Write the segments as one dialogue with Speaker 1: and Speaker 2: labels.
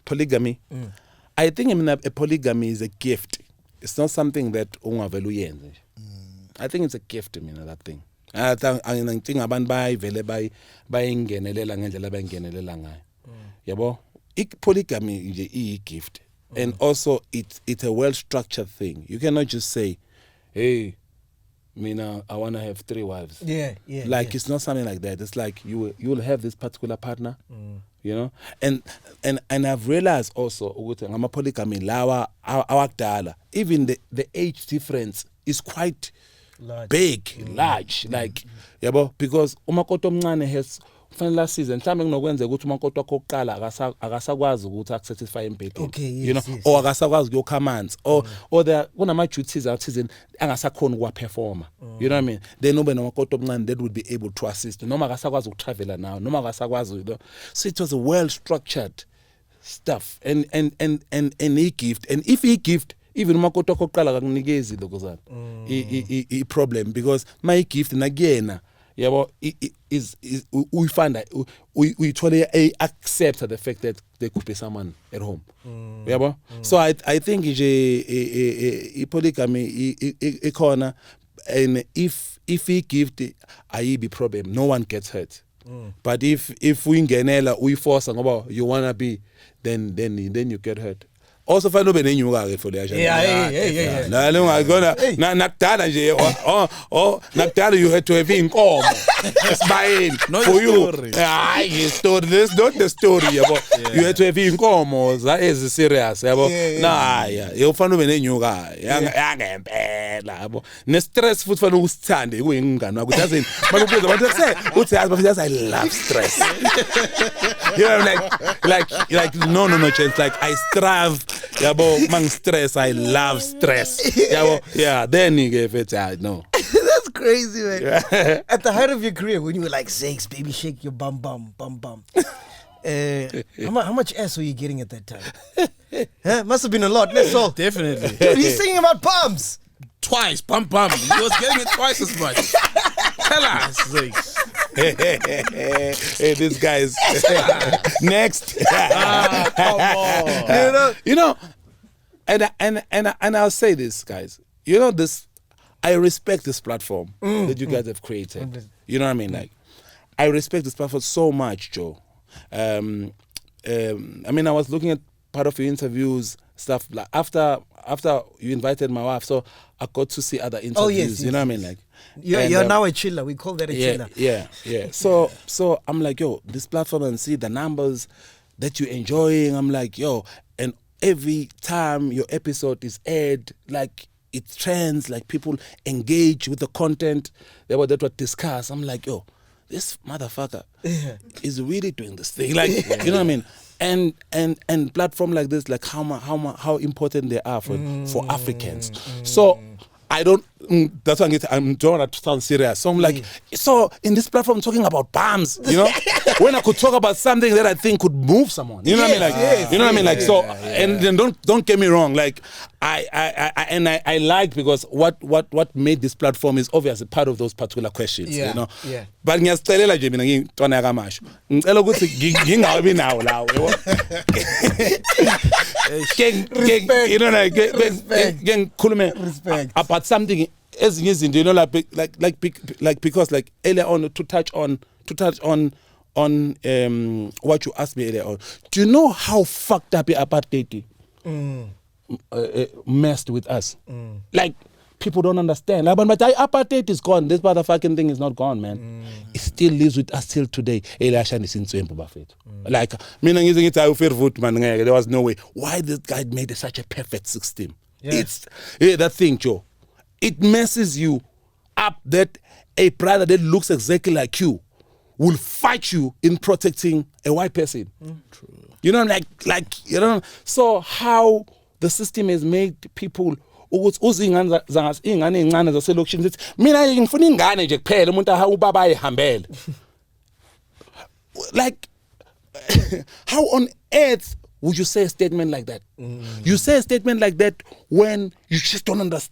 Speaker 1: polygamy. I think a polygamy is a gift. It's not something that ungavele uyenze. I think it's a gift, that thing. I think abantu bayivele bayingenelela ngendlela bayingenelela ngayo. Yabo? Polygamy is a gift. And also it's a well-structured thing. You cannot just say, hey, I want to have 3 wives. It's not something like that. It's like you will have this particular partner, you know. And I've realized also, I'm a polygamy lawa awakdala. Even the age difference is quite large. Like, because umakoto mncane has fanele season mhlawumbe kunokwenza ukuthi umakoto wakho oqala akasakwazi ukuthi akusatisfy impedeni, you know, or akasakwazi ukuyokha amanzi, or there kunama duties athizeni angasakhona ukuwaperforma, you know what I mean, then ube nomakoto omncane that would be able to assist noma akasakwazi ukutravela nawo noma akasakwazi, you know. So it was a well structured stuff and a gift, and if he gift even umakoto wakho oqala akakunikezi lokho zana I problem, because my gift nakuyena yabo is we find that we totally accept the fact that there could be someone at home. Yabo? So I think a polygamy a corner, and if he gift I be problem, no one gets hurt. But if we ngenela we force ngoba you wanna be, then you get hurt. Also find ube nenyuka ke for le
Speaker 2: yeah.
Speaker 1: La ngakona nakudala nje nakudala you had to have inkomo esibayeni for you. Hayi story, this not the story yabo. You had to have inkomo as serious yabo. Ufana ube nenyuka yangempela yabo. Ne stress futhi fana usithande kuyingane wakho. Doesn't makubuza abantu say uthi yazi I love stress. You know, like no chance, like I strive. Yabo, mang stress, I love stress. Yabo, yeah, then you gave it, no.
Speaker 2: That's crazy, man. At the height of your career, when you were like, Zakes, baby, shake your bum. How much ass were you getting at that time? Must have been a lot, that's all.
Speaker 3: Definitely.
Speaker 2: Dude, he's singing about bums.
Speaker 3: Twice, bum. He was getting it twice as much. Tell us, Zakes.
Speaker 1: Hey, this guy's next.
Speaker 3: Come on.
Speaker 1: You know, and I'll say this, guys. You know this. I respect this platform that you guys have created. You know what I mean? Like, I respect this platform so much, Joe. I mean, I was looking at part of your interviews, stuff like after you invited my wife, so I got to see other interviews.
Speaker 2: Oh, yes,
Speaker 1: you know what I mean? Like,
Speaker 2: you're now a chiller. We call that a chiller.
Speaker 1: Yeah. So I'm like, yo, this platform, and see the numbers that you're enjoying. I'm like, yo, and every time your episode is aired, like it trends, like people engage with the content that were discussed. I'm like, yo, this motherfucker is really doing this thing. Like, you know what I mean? And platform like this, like how important they are for Africans. So I don't. That's why I'm trying to sound serious. So I'm like, so in this platform, talking about bums, you know, when I could talk about something that I think could move someone, you know what I mean? Like, you know what I mean? Like, so, and then don't get me wrong. Like, I like, because what made this platform is obviously part of those particular questions, you know. But ngiyazicelela nje mina ngintwana yakamasho. Ngicela ukuthi ngingabi nawo lawo. You know, like ngikhulume about something ezinye izinto, you know, like because like earlier on to touch on what you asked me earlier on. Do you know how fucked up Apartheid messed with us? Like, people don't understand. Like, but Apartheid is gone. This motherfucking thing is not gone, man. It still lives with us till today. Like, there was no way. Why this guy made such a perfect system? It's that thing, Joe. It messes you up that a brother that looks exactly like you will fight you in protecting a white person. True. You know, like you know. So how the system has made people uzingane ingane zaselokishini zithi mina ngifuna ingane nje kuphela umuntu ubaba ayihambele. Like, how on earth would you say a statement like that? You say a statement like that when you just don't understand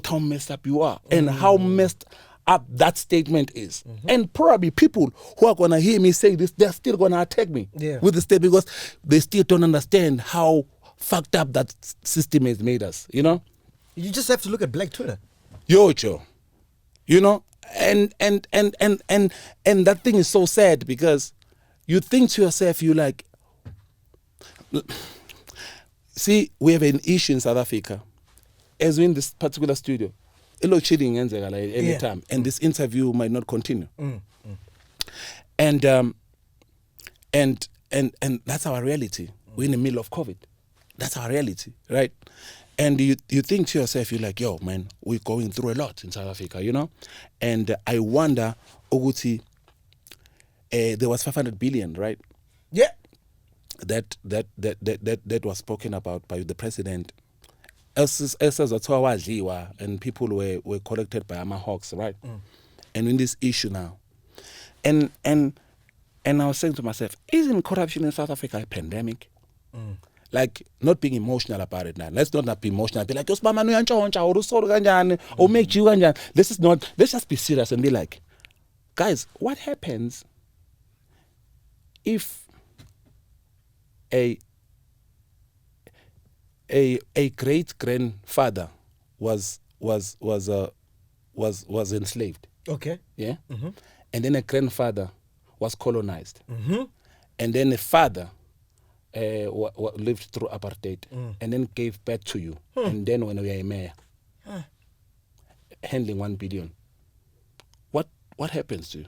Speaker 1: how messed up you are and how messed up that statement is. And probably people who are going to hear me say this, they're still going to attack me with the statement because they still don't understand how fucked up that system has made us, you know?
Speaker 2: You just have to look at Black Twitter.
Speaker 1: Yo, Joe. You know? And that thing is so sad because you think to yourself, you like, see, we have an issue in South Africa. As we're in this particular studio, loadshedding enzeka like any time, and this interview might not continue. And that's our reality. We're in the middle of COVID. That's our reality, right? And you think to yourself, you're like, yo, man, we're going through a lot in South Africa, you know? And I wonder, Oguti, there was 500 billion, right?
Speaker 2: Yeah.
Speaker 1: That was spoken about by the president. And people were collected by Amahawks, right? And in this issue now. And I was saying to myself, isn't corruption in South Africa a pandemic? Like, not being emotional about it now. Let's not be emotional. Be like, let's just be serious and be like, guys, what happens if a great grandfather was enslaved?
Speaker 2: Okay.
Speaker 1: Yeah. And then a grandfather was colonized. And then a father lived through apartheid and then gave birth to you. And then when we are a mayor, handling 1 billion, what happens to you?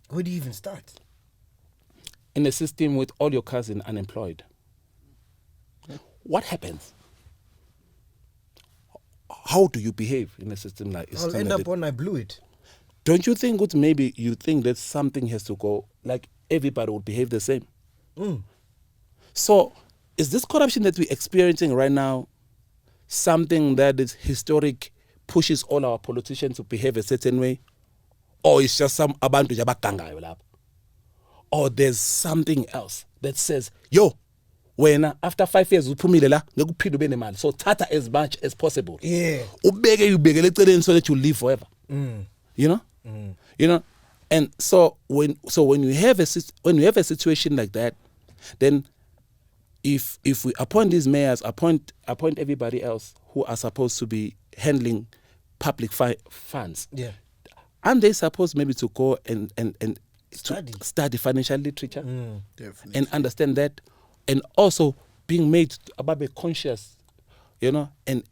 Speaker 2: Where do you even start?
Speaker 1: In a system with all your cousins unemployed, what happens? How do you behave in a system like this?
Speaker 2: I'll end up when I blew it.
Speaker 1: Don't you think that maybe you think that something has to go, like everybody would behave the same? So is this corruption that we're experiencing right now something that is historic, pushes all our politicians to behave a certain way? Or it's just some abantu jabakangayo lapho? Or there's something else that says, yo, when after 5 years uphumile la ngekuphila ube nemali, so tata as much as possible.
Speaker 2: Yeah.
Speaker 1: Ubekele eceleni so that you live forever. You know? You know? And so when you have a situation like that, then if we appoint these mayors, appoint everybody else who are supposed to be handling public funds.
Speaker 2: Yeah.
Speaker 1: Aren't they supposed maybe to go and
Speaker 2: Study
Speaker 1: financial literature
Speaker 3: Definitely.
Speaker 1: and understand that, and also being made about conscious, you know, and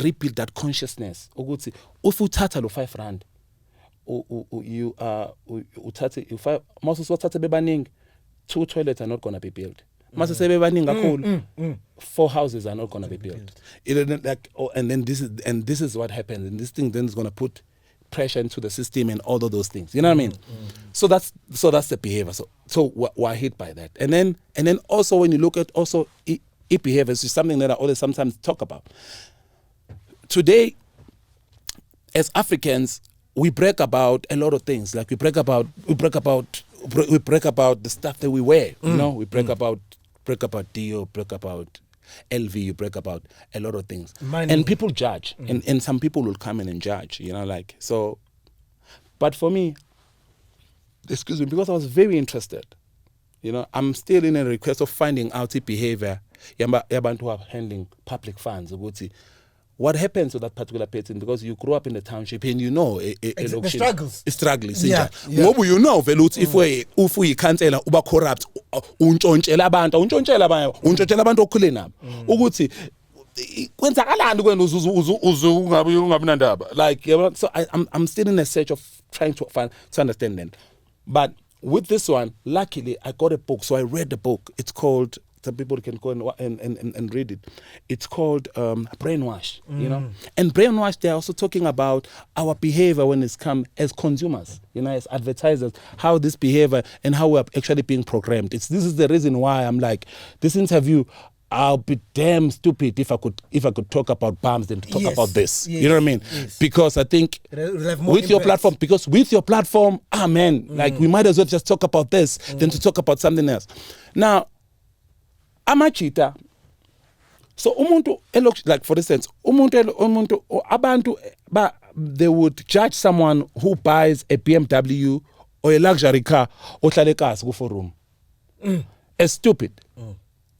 Speaker 1: rebuild that consciousness. If you touch lo 5 rand, you touch it. If most of what bebaning, 2 toilets are not going to be built. Most of bebaning 4 houses are not going to be built. And then this is what happens, and this thing then is going to put pressure into the system and all of those things. You know what I mean? So that's the behavior. So we're hit by that. And then also when you look at also behaviors, is something that I always sometimes talk about. Today, as Africans, we brag about a lot of things. Like we brag about the stuff that we wear. You know, we brag about Dio, brag about LV, you brag about a lot of things. And people judge. And some people will come in and judge, you know, like, so. But for me, excuse me, because I was very interested, you know, I'm still in a request of finding out the behavior, yabantu who are handling public funds. What happens to that particular person? Because you grew up in the township and you know
Speaker 2: the struggles.
Speaker 1: Struggling.
Speaker 2: Yeah.
Speaker 1: Ngoba you know vele uthi if we cancel uba corrupt untshontshela abantu okhule nabo ukuthi kwenzakalani kwena ungabi nandaba, like, you know, so I'm still in a search of trying to understand them. But with this one, luckily I got a book, so I read the book. It's called, some people can go and read it. It's called Brainwash, you know. And Brainwash, they're also talking about our behavior when it's come as consumers, you know, as advertisers, how this behavior and how we're actually being programmed. This is the reason why I'm like, this interview, I'll be damn stupid if I could talk about bombs and talk about this. You know what I mean? Because I think with your platform, like we might as well just talk about this than to talk about something else. Now, amachita, so umuntu like for instance, abantu they would judge someone who buys a BMW or a luxury car or for room as stupid.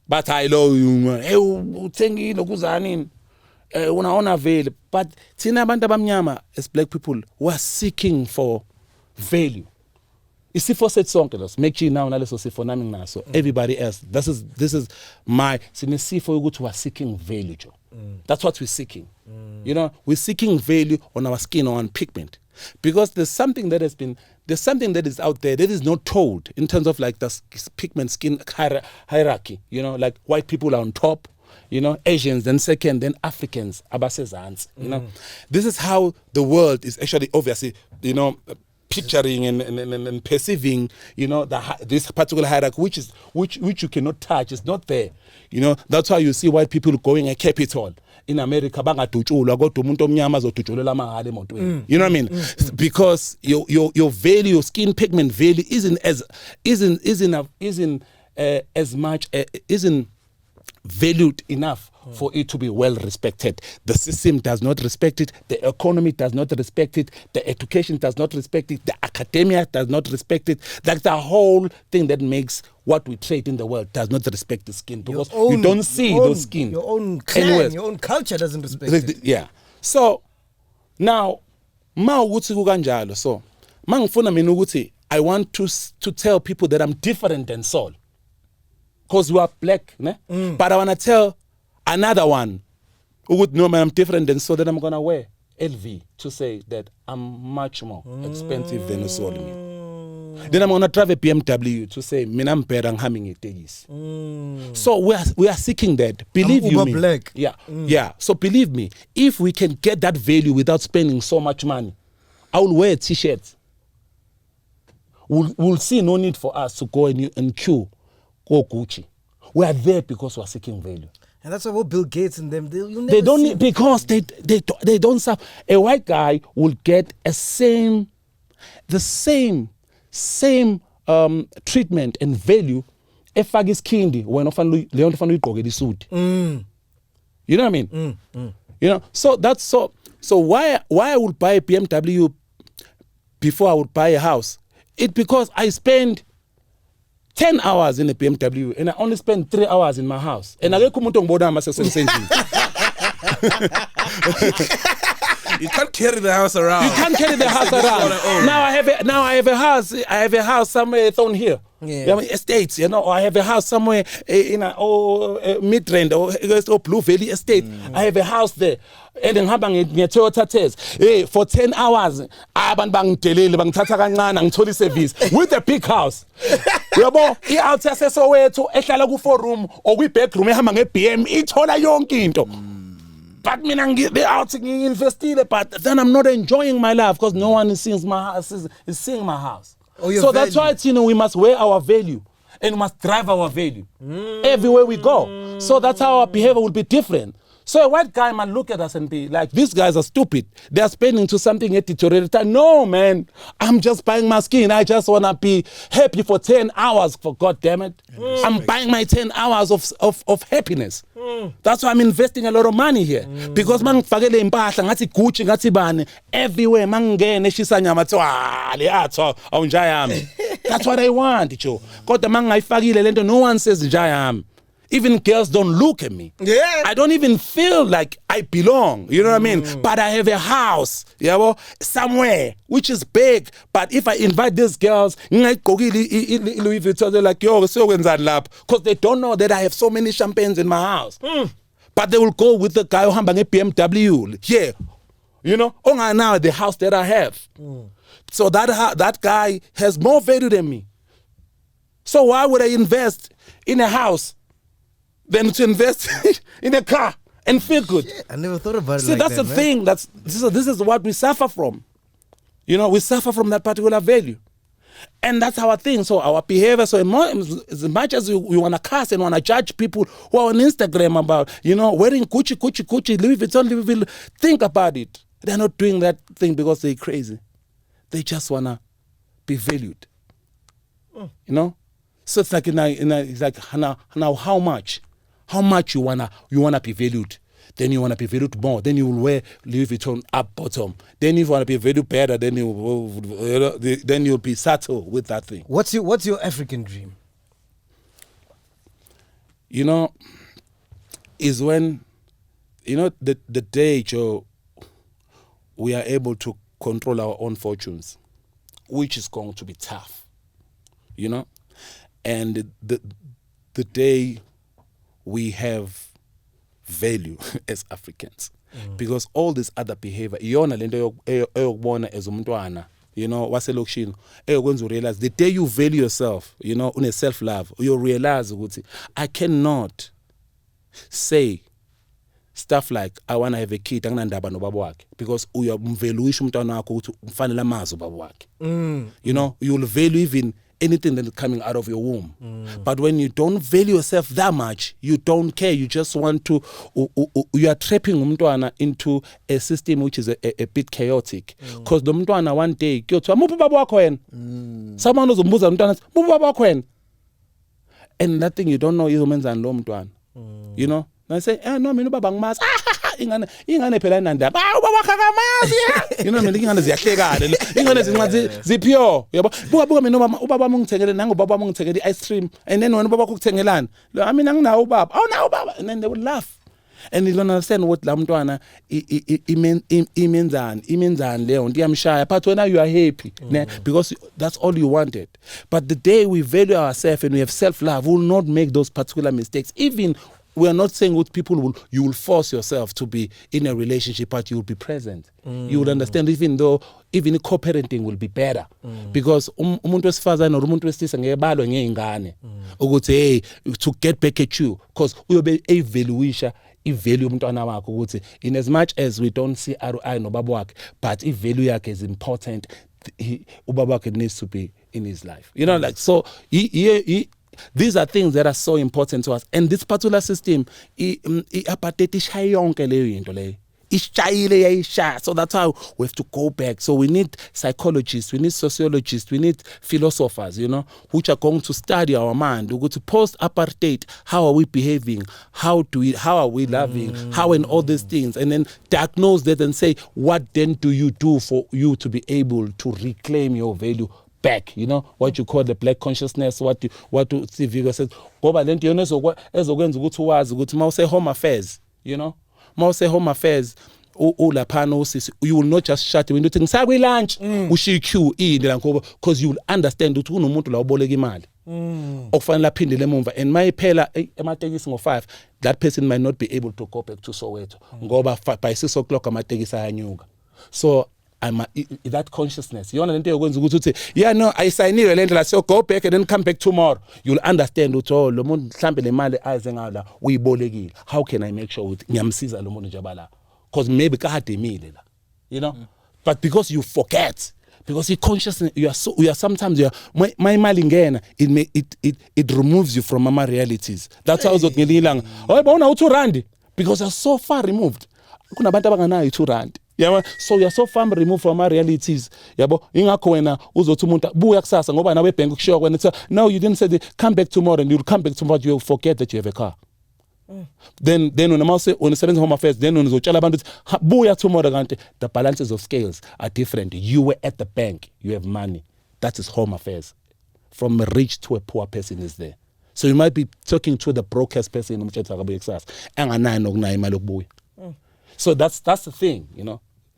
Speaker 1: But I know you but as black people who are seeking for value. Isifo set sonke los MacG now naleso sifo nami naso everybody else this is my sinesifo ukuthi we are seeking value Joe. That's what we're seeking. You know, we're seeking value on our skin or on pigment because there's something that is out there that is not told in terms of like the pigment skin hierarchy, you know, like white people are on top, you know, Asians then second, then Africans abasezantsi, you know. This is how the world is actually obviously, you know, picturing and perceiving, you know, this particular hierarchy, which you cannot touch. It's not there, you know. That's why you see white people going a Capitol in America. You know what I mean? Because your value, your skin pigment value isn't valued enough for it to be well respected. The system does not respect it. The economy does not respect it. The education does not respect it. The academia does not respect it. That's the whole thing that makes what we trade in the world does not respect the skin because you don't see those skin.
Speaker 2: Your own clan, your own culture doesn't respect it.
Speaker 1: Yeah. So now, so I want to tell people that I'm different than Saul. Because we are black, ne? But I want to tell another one who would know I'm different than so that I'm going to wear LV to say that I'm much more expensive than Saul. Then I'm going to drive a BMW to say I'm better having a tegis. So we are seeking that. Believe you me.
Speaker 2: Black.
Speaker 1: Yeah. Yeah. So believe me, if we can get that value without spending so much money, I will wear t-shirts. We'll see no need for us to go and queue. Go Gucci. We are there because we are seeking value.
Speaker 2: And that's why Bill Gates and them,
Speaker 1: they don't need, because they don't serve. A white guy will get the same treatment and value if his kindi when often suit. You know what I mean? You know, so that's so why I would buy a BMW before I would buy a house? It's because I spend 10 hours in a BMW and I only spend 3 hours in my house. And I get You
Speaker 3: can't carry the house around.
Speaker 1: You can't carry the house around. Now I have a house. I have a house somewhere down here. Yeah. Estates, you know, or I have a house somewhere in a Midrand or Blue Valley Estate. I have a house there. And then Toyota test. For 10 hours, service with a big house. Yabo, outside so to ehlala 4 room or we bedroom ehamba ngeBM ithola yonke into. But me the out invested, but then I'm not enjoying my life because no one is seeing my house. Is seeing my house. So that's why we must wear our value and we must drive our value everywhere we go. So that's how our behavior will be different. So a white guy might look at us and be like, these guys are stupid. They are spending to something at deteriorated. No, man. I'm just buying my skin. I just want to be happy for 10 hours, for God damn it. I'm buying my 10 hours of happiness. That's why I'm investing a lot of money here. Because mangifakele impahla ngathi Gucci ngathi bani everywhere mangene shisa nyama le atho awunjayami. That's what I want, Joe. Kodwa mangayifakile lento no one says njayami. Even girls don't look at me.
Speaker 2: Yeah.
Speaker 1: I don't even feel like I belong. You know what I mean? But I have a house, somewhere, which is big. But if I invite these girls, they're like, yo, so because they don't know that I have so many champagnes in my house. But they will go with the guy who has a BMW. Yeah. You know? Now the house that I have. So that guy has more value than me. So why would I invest in a house than to invest in a car and feel good?
Speaker 2: Yeah, I never thought about it.
Speaker 1: See, that's the thing. This is what we suffer from. You know, we suffer from that particular value. And that's our thing. So our behavior, so as much as we want to curse and want to judge people who are on Instagram about, wearing Gucci, Louis Vuitton, think about it. They're not doing that thing because they're crazy. They just want to be valued. You know? So it's like, it's like now how much you wanna be valued? then you want to be valued more. Then you will wear Louis Vuitton up bottom. Then if you want to be valued better, then you'll be subtle with that thing.
Speaker 2: What's your African dream?
Speaker 1: Is when, the day, Joe, we are able to control our own fortunes, which is going to be tough, and the day we have value as Africans, because all this other behavior, iyona lento eyokubona as umntwana, waselokishini, eyokwenza realize the day you value yourself, une self love, you realize ukuthi I cannot say stuff like I want to have a kid anginandaba nobaba wakhe, because uyamvaluisha umntwana wakho ukuthi ufanele amazi ubaba wakhe. You will value even anything that is coming out of your womb. But when you don't value yourself that much, you don't care. You just want to, you are trapping umntwana into a system which is a bit chaotic. Because the umntwana one day, muphi baba wakho wena? Someone uzombuza umntwana, muphi baba wakho wena? And that thing you don't know, izomenzani lo mntwana. And I say, no, mina ubaba ngimazi. ingane phela inandaba ubaba wakakamazi mina ingane ziyahlekana ingane zincane zipure yabo buka mina ubaba ungithengele nangobaba wami ungithengele ice cream and then wena ubaba ukuthengelana mina nginawo ubaba awunawo ubaba and then they will laugh and you don't understand what la mntwana imenzani leyo ndiyamshaya but when you are happy because that's all you wanted. But the day we value ourselves and we have self-love, we will not make those particular mistakes. Even we are not saying what you will force yourself to be in a relationship, but you will be present. You will understand, even co-parenting will be better. Because umuntu wesifazane or umuntu wesilisa ngebalwe ngeingane ukuthi hey to get back at you, because uyobe evaluisha i-value umntwana wakho ukuthi in as much as we don't see ROI no baba wakhe, but i-value yakhe is important. Ubaba wakhe needs to be in his life. Like so these are things that are so important to us. And this particular system, apartheid ishaya yonke leyo into leyo. Ishayile yayishaya. So that's how we have to go back. So we need psychologists, we need sociologists, we need philosophers, which are going to study our mind. We go to post-apartheid, how are we behaving? How are we loving? How and all these things. And then diagnose that and say, what then do you do for you to be able to reclaim your value back, what you call the black consciousness, what Steve Vigo says. Ngoba lento yona ezokwenza ukuthi uwazi ukuthi mawuse home affairs, mawuse home affairs ulaphana usisi, you will not just shut when you think sakwi lunch ushiya queue la ngoba because you will understand ukuthi kunomuntu la uboleka imali okufanele aphindele emumva and mayiphela ematekisi ngo5 that person might not be able to go back to Soweto ngoba by 6 o'clock amatekisi ayanyuka. So that consciousness, you want to yeah, no, I sign it, so go back and then come back tomorrow. You'll understand how can I make sure because maybe but because you forget, because your consciousness, you are sometimes my malingena, it removes you from mama realities. That's how it's because you're so far removed. So you're so far removed from our realities. Ingakho wena uzothi umuntu buya kusasa ngoba nawe bank ukushiya kwena no, you didn't say come back tomorrow, and you'll come back tomorrow, you'll forget that you have a car. Then when usebenza home affairs, then uzotshela abantu buya tomorrow kanti the balances of scales are different. You were at the bank, you have money. That is home affairs. From a rich to a poor person is there. So you might be talking to the brokest person umthetha kabuya kusasa anganayo nokunayo imali yokubuya. So that's the thing,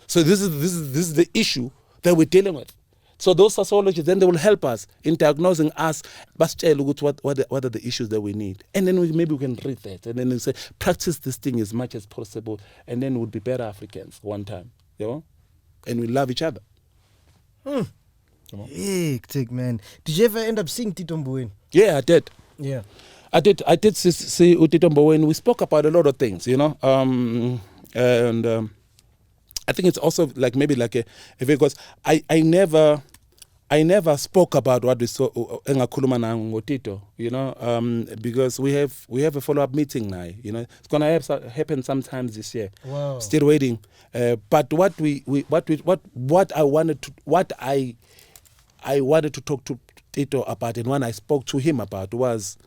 Speaker 1: So this is the issue that we're dealing with. So those sociologists, then they will help us in diagnosing us. What are the issues that we need, and then maybe we can read that, and then we say practice this thing as much as possible, and then we'll be better Africans one time, and we love each other.
Speaker 2: Hectic, man. Did you ever end up seeing Tito Mboweni?
Speaker 1: Yeah, I did.
Speaker 2: Yeah,
Speaker 1: I did see Tito Mboweni. We spoke about a lot of things, and I think it's also because I never spoke about what we saw engakhuluma na ngotito, because we have a follow-up meeting now, it's gonna happen sometimes this year.
Speaker 2: Wow.
Speaker 1: Still waiting, but what I wanted to talk to Tito about, and when I spoke to him about was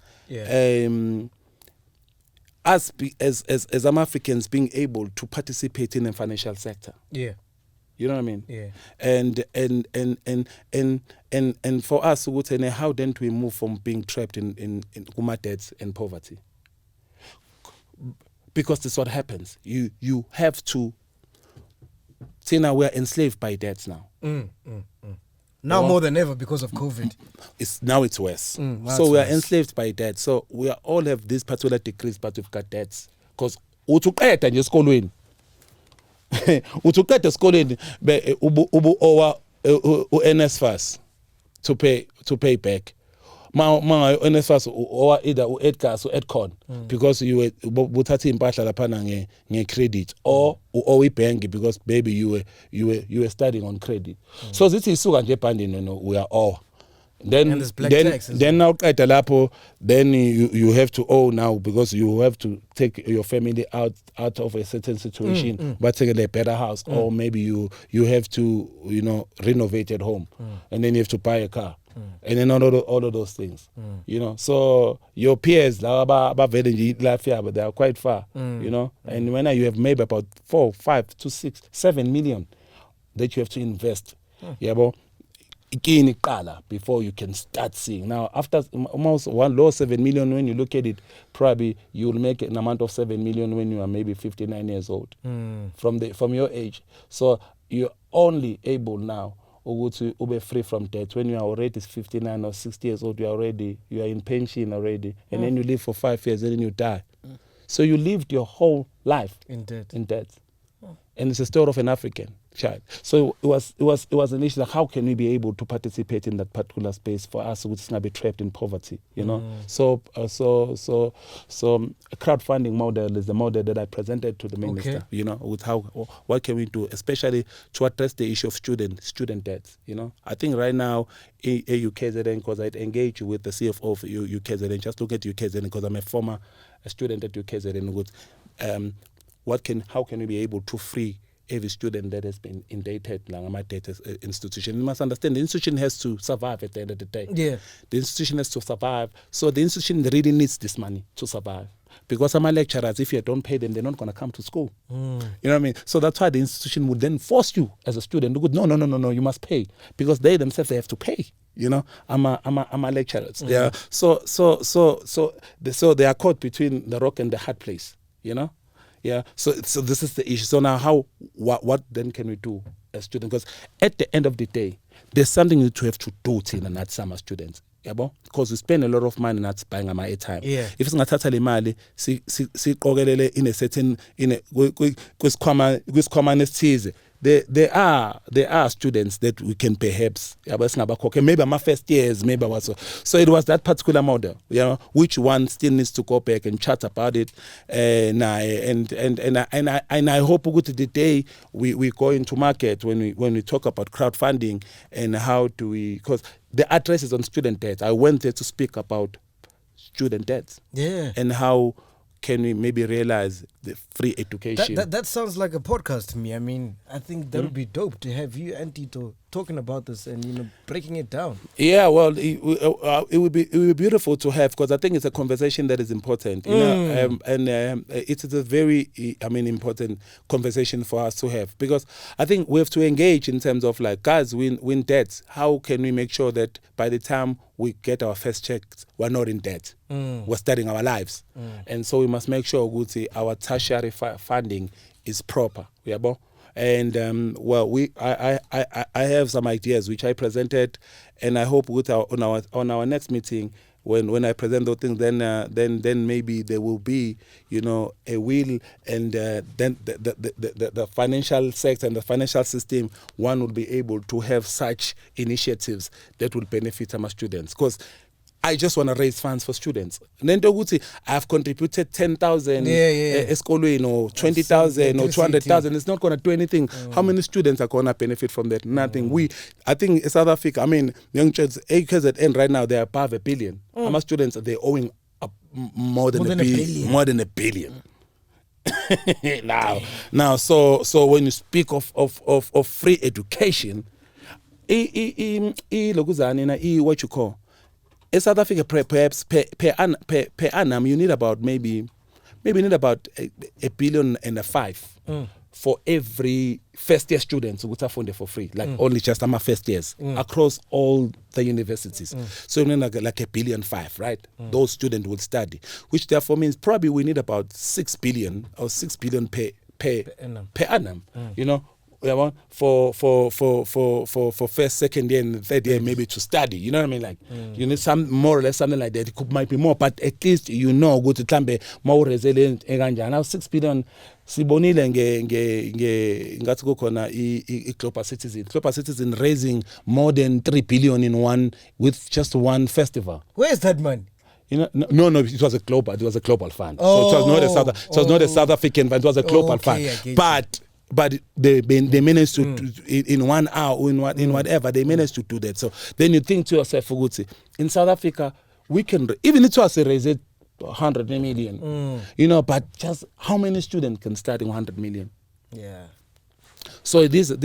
Speaker 1: us as some Africans being able to participate in the financial sector.
Speaker 2: Yeah.
Speaker 1: You know what I mean?
Speaker 2: Yeah.
Speaker 1: And for us, how then do we move from being trapped in debts and poverty? Because this is what happens. You have to see now we're enslaved by debts now.
Speaker 2: Now more than ever because of COVID.
Speaker 1: It's worse.
Speaker 2: So
Speaker 1: we are enslaved by debt. So we all have these particular degrees, but we've got debts. Because utuqeda nje esikolweni. Utuqeda esikolweni ubu owa NSFAS to pay back. Ma NSFAS or either Edgas or Edcon because you were buthatha impahla lapha nge credit or ibank because baby you were studying on credit. So this is isuka nje ebhandini we are all. Then now qeda lapho then you have to owe now because you have to take your family out of a certain situation but take a better house or maybe you have to renovate at home and then you have to buy a car. And then all of those things, So your peers, but they are quite far, And when you have maybe about 4, 5 to 6, 7 million that you have to invest, before you can start seeing. Now, after almost 7 million, when you look at it, probably you'll make an amount of 7 million when you are maybe 59 years old from your age. So you're only able now to be free from debt when you are already 59 or 60 years old. You are in pension already, and then you live for 5 years and then you die. So you lived your whole life in debt. And it's a story of an African child. So it was an issue like how can we be able to participate in that particular space for us who is not be trapped in poverty, So a crowdfunding model is the model that I presented to the minister, with what can we do, especially to address the issue of student debts, I think right now UKZN, because I engage with the CFO of UKZN, just look at UKZN because I'm a former student at UKZN. How can we be able to free every student that has been indebted my data institution? You must understand the institution has to survive at the end of the day.
Speaker 2: Yeah.
Speaker 1: The institution has to survive. So the institution really needs this money to survive. Because some lecturers, if you don't pay them, they're not going to come to school. You know what I mean? So that's why the institution would then force you as a student to go, no, you must pay. Because they themselves, they have to pay. I'm a lecturers. Yeah. So they are caught between the rock and the hard place, Yeah, so this is the issue. So now what then can we do as students? Because at the end of the day, there's something you have to do to not summer students. Because we spend a lot of money not buying my airtime.
Speaker 2: Yeah.
Speaker 1: If it's not mali, si in a certain there are students that we can perhaps maybe my first years maybe also. So it was that particular model, which one still needs to go back and chat about it, and I hope the day we go into market when we talk about crowdfunding and how do we, because the address is on student debt. I went there to speak about student debts, and how can we maybe realize the free education?
Speaker 2: That sounds like a podcast to me. I mean, I think that would be dope to have you and Tito talking about this and breaking it down.
Speaker 1: Yeah, well, it would be beautiful to have, because I think it's a conversation that is important. And it is a very important conversation for us to have, because I think we have to engage in terms of like, guys, win debts. How can we make sure that by the time we get our first checks, we're not in debt? We're starting our lives, and so we must make sure our tertiary funding is proper. And I have some ideas which I presented, and I hope on our next meeting, when I present those things, then maybe there will be a will, and then the financial sector and the financial system, one will be able to have such initiatives that will benefit our students, because I just want to raise funds for students. I've contributed 10,000 eskolweni or 20,000 or 200,000. It's not going to do anything. How many students are going to benefit from that? Nothing. I think South Africa, young children, AKZN right now, they're above $1 billion. How many students are they owing more than a billion? More than $1 billion. now, so when you speak of free education, what you call, in South Africa, perhaps per annum, you need about maybe maybe we need about $1.5 billion for every first year students who are funded for free, like only just my first years across all the universities. So we need like $1.5 billion, right? Those students will study, which therefore means probably we need about $6 billion or $6 billion per annum. You know, for first, second year and third year maybe to study. You know what I mean? Like you need some more or less something like that. It might be more, but at least you know go to Tambe more resilient eganja. Now $6 billion sibonile ngathi kukhona i-Global Citizen. Global Citizen raising more than $3 billion with just one festival.
Speaker 2: Where's that money?
Speaker 1: You know, no, it was a global fund. So it was not a South African fund. It was a global fund. But they managed to in 1 hour, in whatever, they managed to do that. So then you think to yourself, Fuguti, in South Africa, we can, even if it was a raise it 100 million, you know, but just how many students can start in 100 million?
Speaker 2: Yeah.
Speaker 1: So these are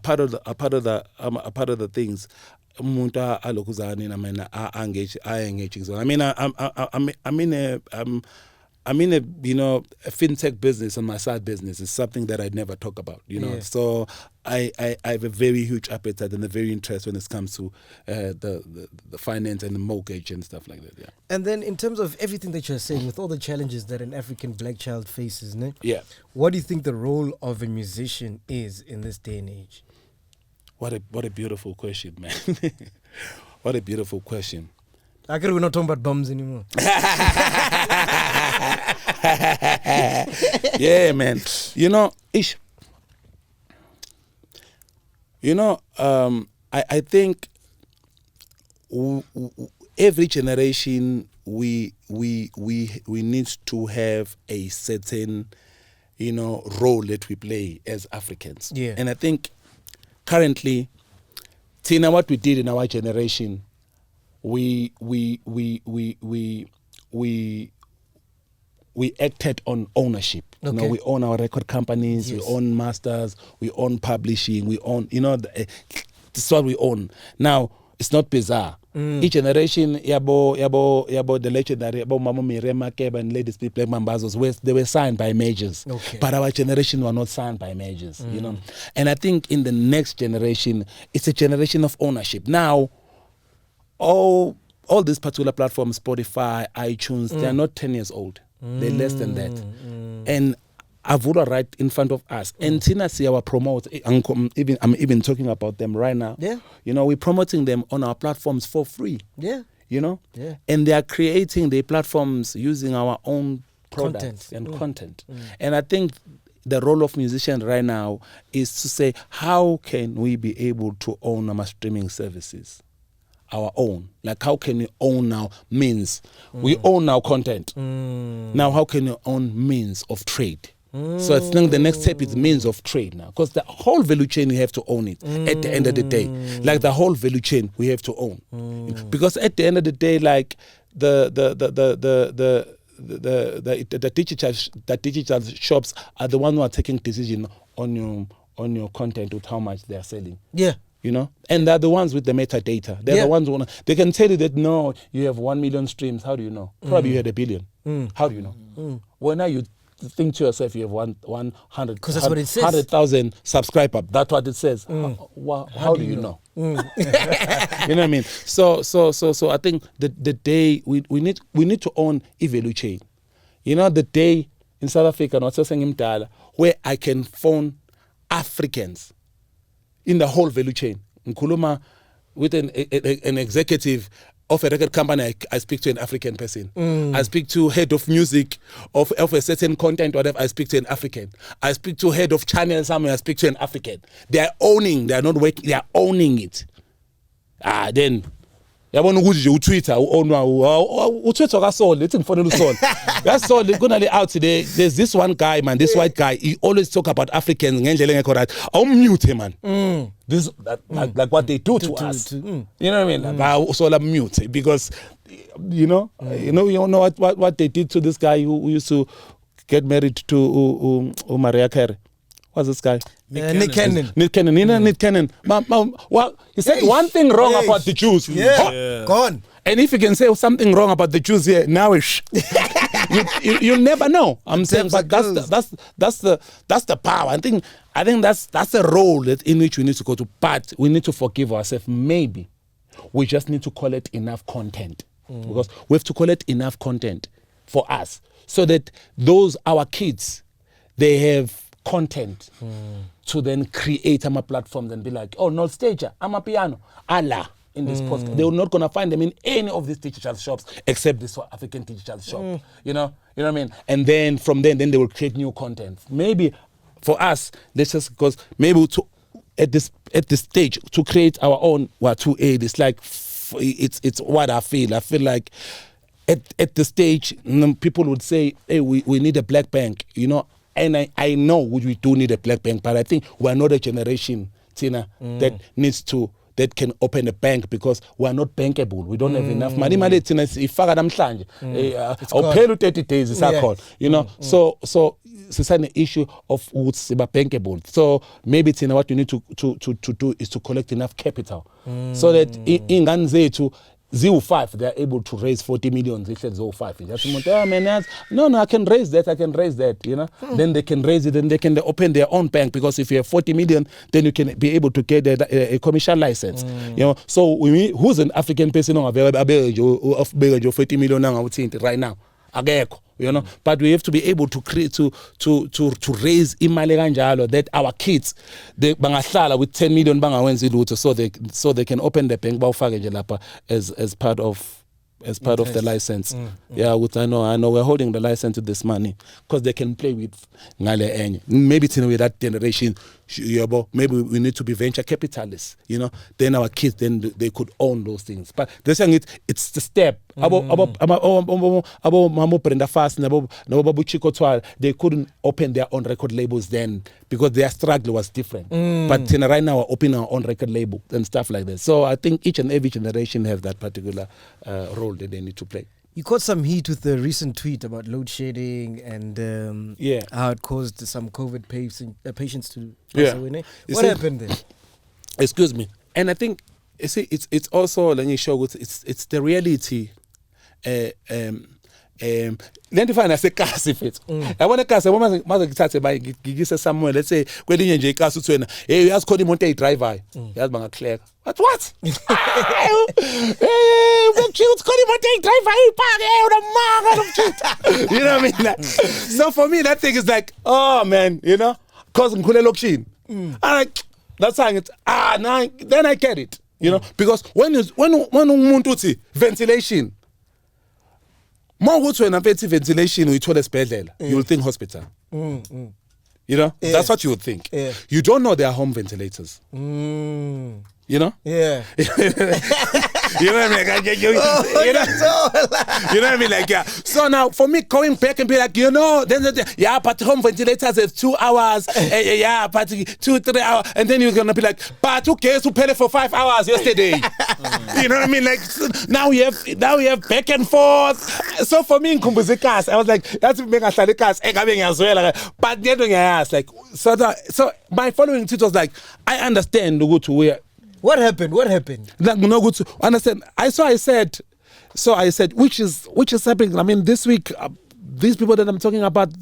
Speaker 1: part of the things. I'm in a fintech business, and my side business is something that I never talk about, you know. So I have a very huge appetite and a very interest when it comes to the finance and the mortgage and stuff like that. Yeah.
Speaker 2: And then in terms of everything that you're saying, with all the challenges that an African black child faces, ne?
Speaker 1: Yeah.
Speaker 2: What do you think the role of a musician is in this day and age?
Speaker 1: What a beautiful question, man. What a beautiful question.
Speaker 2: I guess we're not talking about bums anymore.
Speaker 1: Yeah, man. You know, I think every generation we need to have a certain, role that we play as Africans.
Speaker 2: Yeah.
Speaker 1: And I think currently, Tina, what we did in our generation, we acted on ownership.
Speaker 2: Okay.
Speaker 1: We own our record companies,
Speaker 2: Yes.
Speaker 1: we own masters, we own publishing, we own, this is what we own. Now, it's not bizarre. Each generation, yabo, the legendary, yabo Mama Mirema, Keba, and Ladies People, Mambazos, they were signed by majors.
Speaker 2: Okay.
Speaker 1: But our generation were not signed by majors, And I think in the next generation, it's a generation of ownership. Now, all these particular platforms, Spotify, iTunes, they are not 10 years old. They're less than that. And Avura right in front of us. And Tina see our promote. I'm even talking about them right now.
Speaker 2: Yeah.
Speaker 1: We're promoting them on our platforms for free.
Speaker 2: Yeah.
Speaker 1: Yeah. And they are creating their platforms using our own products content. And I think the role of musician right now is to say, how can we be able to own our streaming services? Our own. Like, how can we own now means? We own our content. Now, how can you own means of trade? So I think the next step is means of trade now. Because the whole value chain, you have to own it at the end of the day. Like, the whole value chain, we have to own. Because at the end of the day, like, the digital shops are the ones who are taking decision on your content with how much they are selling.
Speaker 2: Yeah.
Speaker 1: And they're the ones with the metadata. They're the ones who they can tell you that, no, you have 1 million streams. How do you know? Probably you had 1 billion. How do you know? Well, now you think to yourself, you have 100,000
Speaker 2: 'Cause that's what it says.
Speaker 1: 100,000 subscribers. That's what it says. How do you know? You know what I mean? So I think the day we need to own value chain. The day in South Africa, where I can phone Africans in the whole value chain. Nkuluma with an executive of a record company, I speak to an African person. I speak to head of music of a certain content, whatever, I speak to an African. I speak to head of channel somewhere, I speak to an African. They are owning, they are not working, they are owning it. Then yabona ukuthi uTwitter uTwitter kasol lethi ngifonela usol kasol kunale out today. There's this one guy, man, this white guy, he always talk about Africans ngendlela engekho right. Mute man. This like what they do to us. You know what I mean? Like, so I'm mute because you know what they did to this guy who used to get married to Mariah Carey. What's this guy?
Speaker 2: Nick Cannon.
Speaker 1: Nick Cannon. Nick Cannon. Well, he said one thing wrong about the Jews.
Speaker 2: Yeah. Gone.
Speaker 1: And if you can say something wrong about the Jews here, now you'll never know. I'm saying, but that's the power. I think that's the role in which we need to go to. But we need to forgive ourselves. Maybe we just need to collect enough content, because we have to collect enough content for us, so that our kids, they have content to then create platforms and be like, oh, no stager, I'm a piano, Allah. In this podcast, they're not gonna find them in any of these digital shops except this African digital shop. You know what I mean? And then from then they will create new content. Maybe for us, let's just, because maybe at this stage to create our own 2A. It's like it's what I feel. I feel like at the stage, people would say, hey, we need a black bank, you know. And I know we do need a black bank, but I think we're not a generation, Tina, that can open a bank, because we are not bankable. We don't have enough money. Tina, ifaka namhlanje, awuphela 30 days isakhona, you know. So it's an issue of siba bankable. So maybe Tina, what you need to do is to collect enough capital, so that ingane zethu 05, they are able to raise 40 million. They said 05. No, I can raise that, you know. Then they can raise it, and they can open their own bank, because if you have 40 million, then you can be able to get a commercial license, you know. So who's an African person of 40 million right now? You know, but we have to be able to create to raise imali kanjalo, that our kids they bangahlala with 10 million bangawenzi lutho, so they can open the bank bawufake nje lapha as part of the license. Yeah, I know we're holding the license with this money, because they can play with ngale enye. Maybe with that generation, maybe we need to be venture capitalists, you know. Then our kids, then they could own those things. But they're saying it's the step. They couldn't open their own record labels then, because their struggle was different. But right now we're opening our own record label and stuff like that. So I think each and every generation have that particular role that they need to play.
Speaker 2: You caught some heat with the recent tweet about load shedding and how it caused some COVID patients to pass away. What happened there?
Speaker 1: Excuse me. And I think it's also it's the reality. Lendifana sekasi mfethu yabona ikasi maze ngithathe bayigigise somewhere, let's say kwelinye nje ikasi uthi wena hey uyazi khona imoto eyidriver yazi bangakleka what hey uthi khona imoto eyidriver iphake unamanga nomtshita, you know what I mean? So for me that thing is like, oh man, you know, cause ngikhule lokishini and that's how it now then I get it, you know, because when umuntu uthi ventilation, when I ventilation, we told esibhedlela, you'll think hospital. You know, that's what you would think. You don't know they are home ventilators. You know?
Speaker 2: Yeah.
Speaker 1: You know what I mean? You know what I mean? Like, yeah. So now, for me, going back and be like, you know, yeah, but home ventilators have 2 hours. Yeah, but 2-3 hours. And then you're going to be like, but who cares who paid it for 5 hours yesterday? You know what I mean? Like, so now we have back and forth. So for me, in Kumbuzikas, I was like, that's make us like cars. As well. But then I asked, like, so my following tweet was like, I understand the good to where.
Speaker 2: What happened?
Speaker 1: Like, no good to understand. I said, which is happening. I mean, this week, these people that I'm talking about,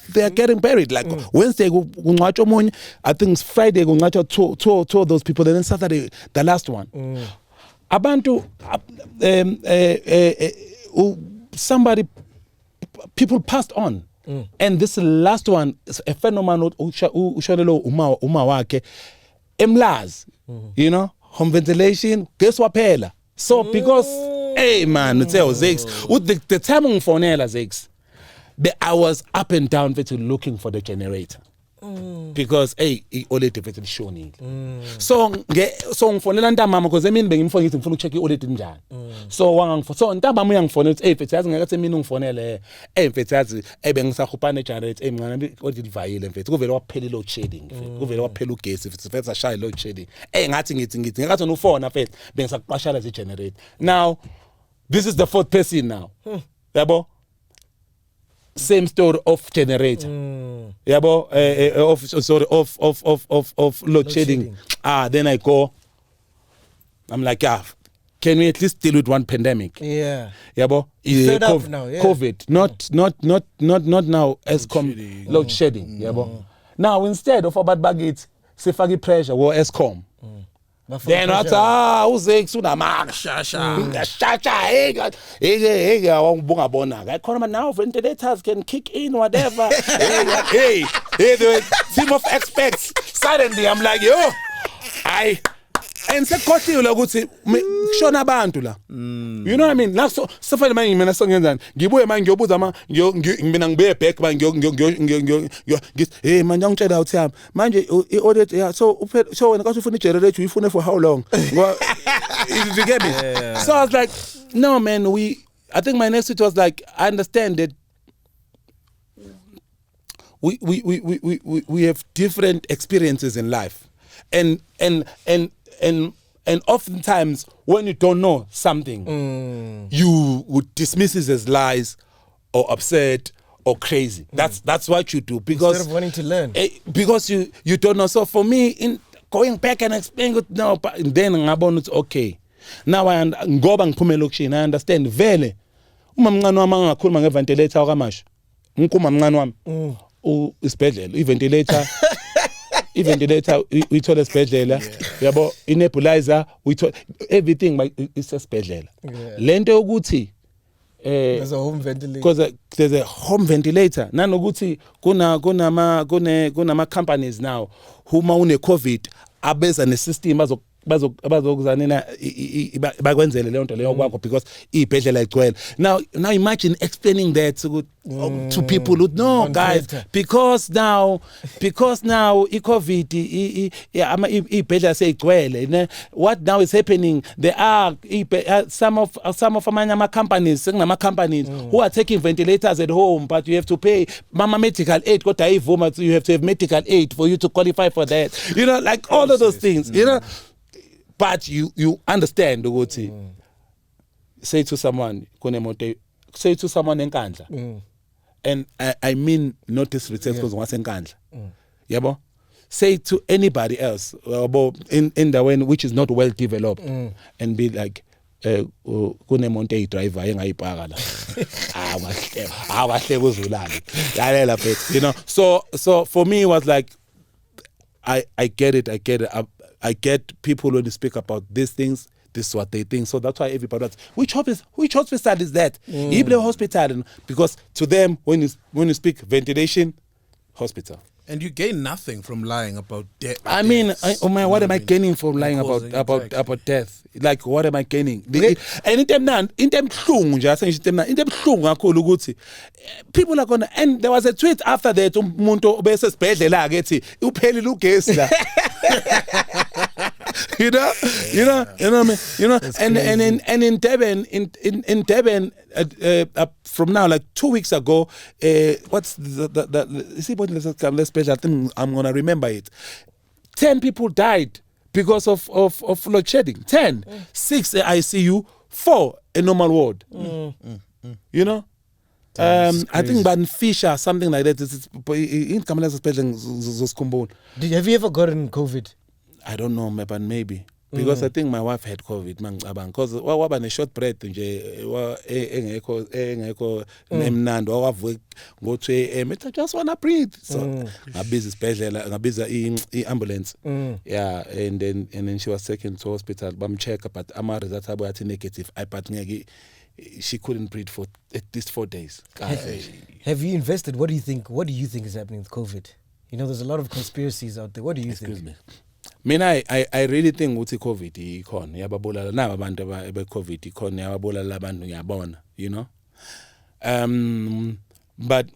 Speaker 1: they are getting buried. Like Wednesday, I think it's Friday, two of those people. And then Saturday, the last one. Abantu, people passed on. And this last one is a phenomenon. Emlaz, you know, home ventilation, guess what, Pela? So, because, hey man, it's Zakes, with the time on Fonella, Zakes, I was up and down looking for the generator. Because, hey, it only defeated Shoni. So, ngfonela ntamama, because I mean, ngimfonisa ngifuna check it njani. So ntamama uyangfonela uthi hey mfethu yazi ngeke mina ngifonele hey mfethu yazi bengisahupane generator mngana odivayile mfethu kuvele waphela load shedding mfethu kuvele waphela ugesi mfethu ashaya load shedding ngathi ngikathi ufona mfethu bengisaqashela ze generator. Now this is the 4th person now. Yabo same story of generator. Yabo of load shedding. Then I go, I'm like, can we at least deal with one pandemic?
Speaker 2: Yeah.
Speaker 1: Yeah, but
Speaker 2: COVID now, yeah.
Speaker 1: COVID, not now Eskom load shedding. Yeah, but now instead of about baggage, sifagi pressure or Eskom. Then what's Zakes hey, now ventilators can kick in whatever. hey, the team of experts. Suddenly I'm like, yo, and sekhohliwe ukuthi kushona abantu la. You know what I mean? La so fanele manje mina songenzani ngibuye manje ngiyobuza mina ngibuye back manje hey manje ngitshela uthi yami manje i-audit yeah so wena kahle ufuna i-generator uyifune for how long? You get me? Yeah. So I was like, no man, I think my next tweet was like, I understand that we have different experiences in life. And oftentimes when you don't know something, you would dismiss it as lies or upset or crazy. That's what you do because
Speaker 2: instead of wanting to learn.
Speaker 1: Because you don't know. So for me, in going back and explaining it now, but then ngabona it's okay. Now ngoba ngiphume lokushini, I understand vele. Uma mncane wami angakhuluma ngeventilator akamasho. Ngikuma mncane wami. Isibhedlela, i-ventilator uyithola esibhedlela yabo i-nebulizer uyithola everything isesibhedlela lento yokuthi
Speaker 2: there's a home ventilator
Speaker 1: because there's a home ventilator nanokuthi kunama companies now uma une covid abeza ne-system bazokuzanina bakwenzele leyo nto leyo kwakho because ibhedlela igcwele. Now imagine explaining that to people who no guys because now i-covid ibhedlela seyigcwele. What now is happening, there are some of amanye companies companies who are taking ventilators at home, but you have to pay mama medical aid kodwa ayivuma, you have to have medical aid for you to qualify for that, you know, like all of those things, you know. But you understand ukuthi say to someone enkandla, and I mean not disrespect because wasenkandla, yabo, say to anybody else in the way which is not well developed, and be like kunemonto driver engayipaka la awahle kuzulala yalela phethu, you know. So for me it was like I get it. I get people when they speak about these things, this is what they think. So that's why everybody asks, which hospital is that? Ible hospital, because to them when you speak ventilation, hospital.
Speaker 3: And you gain nothing from lying about death.
Speaker 1: I mean, what am I gaining from lying about death? Like, what am I gaining? And people are gonna. And there was a tweet after that. You know, and in Durban, in Durban, from now like 2 weeks ago, what's the see what let's special thing, I'm gonna remember it. 10 people died because of load shedding. 10, 6 ICU, 4 a normal ward. You know. I think Ban Fisher, something like that.
Speaker 2: Have you ever gotten COVID?
Speaker 1: I don't know, but maybe. Because I think my wife had COVID, because waba short breath nje engekho nemnando wavuka ngo 2 AM, I just want to breathe. So ngabiza isibhedlela, ngabiza i-ambulance. Yeah, and then she was taken to hospital, bamcheck, but ama results abo athi negative. But she couldn't breathe for at least 4 days.
Speaker 2: Have you invested? What do you think is happening with COVID? You know, there's a lot of conspiracies out there. What do you think?
Speaker 1: Excuse me. Mina I really think ukuthi COVID ikhona yababulala naba abantu be-COVID ikhona yababulala abantu ngiyabona, you know. But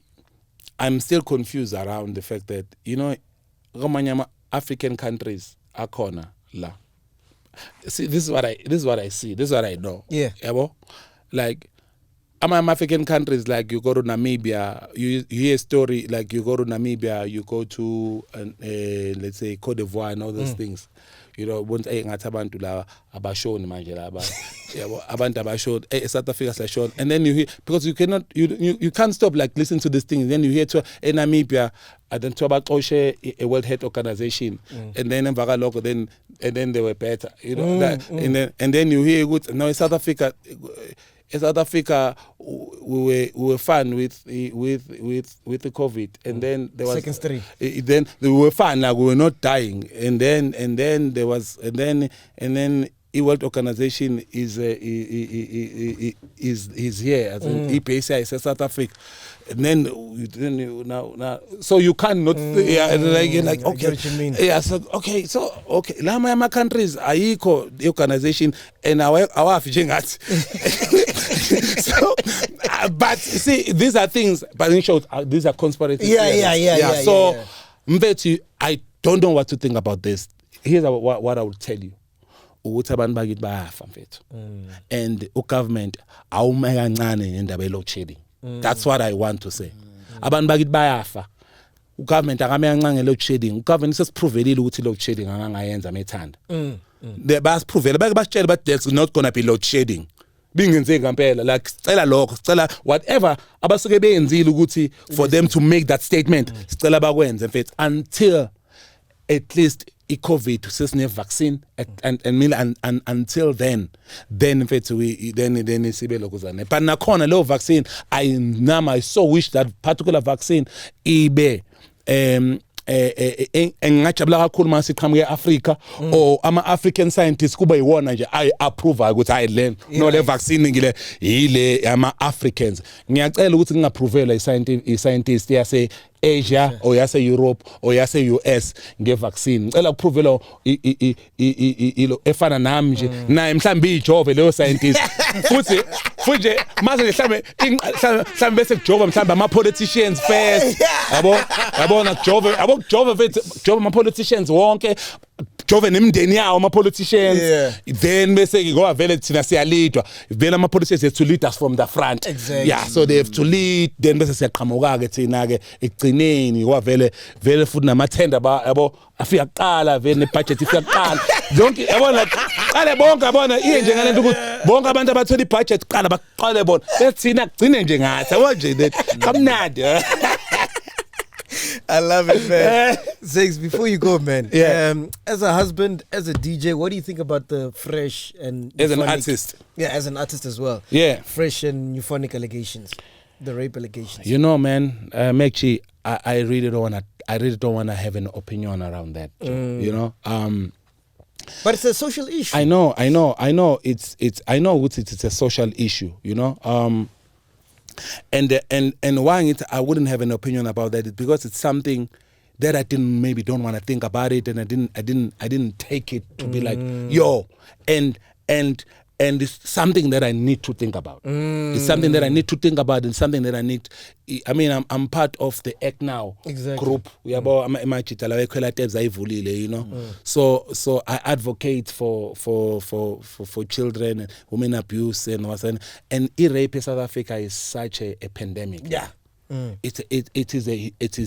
Speaker 1: I'm still confused around the fact that, you know, amanye African countries akhona la. See, this is what I see, this is what I know.
Speaker 2: Yeah.
Speaker 1: Yabo? Like African countries, like you go to Namibia, you hear a story, like you go to Namibia, you go to let's say Cote d'Ivoire and all those things. you know, once ngathi abantu la abashoni manje laba yabo abantu abashoni South Africa sashona, and then you hear, because you cannot you can't stop like listening to this thing, then you hear to Namibia then to baxoshe a World Health Organization, and then emva lokho then they were better, you know, and then you hear good now in South Africa we were fine with the COVID, and then there was
Speaker 2: seconds 3.
Speaker 1: Then we were fine, like we were not dying, and then there was the World Organization is here as an EPSI is South Africa, and then now so you cannot like okay
Speaker 2: what you mean.
Speaker 1: Yeah, so okay lama countries ayikho the organization and our njengathi. So but see, these are things, but in short these are conspiracy theories. So mfethu, I don't know what to think about this. Here's what I will tell you. Ukuthi abantu bakithi bayafa mfethu, and ugovernment awume kancane ngendaba ye load shedding. That's what I want to say. Abantu bakithi bayafa, ugovernment akame kancane load shedding. Ugovernment sesipruvelile ukuthi load shedding angangayenza methanda. Basiprovele basitshela but there's not gonna be load shedding. Bingenze ngempela, like sicela lokho, sicela whatever abasuke beyenzile ukuthi for them to make that statement, sicela bakwenze mfethu until at least i-COVID sesine vaccine, and until then mfethu we then sibe lokuzana. But nakhona lo vaccine I so wish that particular vaccine ibe engajabula kakhulu mase iqhamuke eAfrica, or ama-African scientists kuba yiwona nje I approve ukuthi I learn no le vaccine ngile yile ama-Africans. Ngiyacela ukuthi ngingapprovela i-scientist yase Asia or yase Europe or yase US ngevaccine. Ngicela ukuprovela efana nami nje naye mhlambe ijove leyo scientist. Futhi mase mhlambe bese kujova mhlambe ama-politicians first. Yabona kujove ama-politicians wonke, jove nemndeni yawo ama-politicians, then bese ngoba vele thina siyalidwa vele ama-politicians to lead us from the front.
Speaker 2: Exactly.
Speaker 1: Yeah, so they have to lead, then bese siyaqhamuka ke thina ke ekugcineni ngoba vele futhi namathenda yabo afika kuqala vele nebudget ifika kuqala zonke yabona qale bonke yabona iye njengalento ukuthi bonke abantu abathola ibudget kuqala baqale bona bethina kugcine nje ngathi yabo nje kamnandi.
Speaker 2: I love it, man. Zakes, before you go, man, as a husband, as a DJ, what do you think about the fresh and
Speaker 1: as an artist?
Speaker 2: Yeah, as an artist as well.
Speaker 1: Yeah,
Speaker 2: fresh and euphonic allegations, the rape allegations.
Speaker 1: You know, man, MacG, I really don't wanna have an opinion around that. You know,
Speaker 2: but it's a social issue.
Speaker 1: I know. It's a social issue. You know, and why I wouldn't have an opinion about that is because it's something that I don't want to think about it, and I didn't take it to be like and it's something that I need to think about. It's something that I need to think about, and something that I need. I mean, I'm part of the Act Now group. You know, so I advocate for children and women abuse and rape in South Africa is such a pandemic. Yeah. It is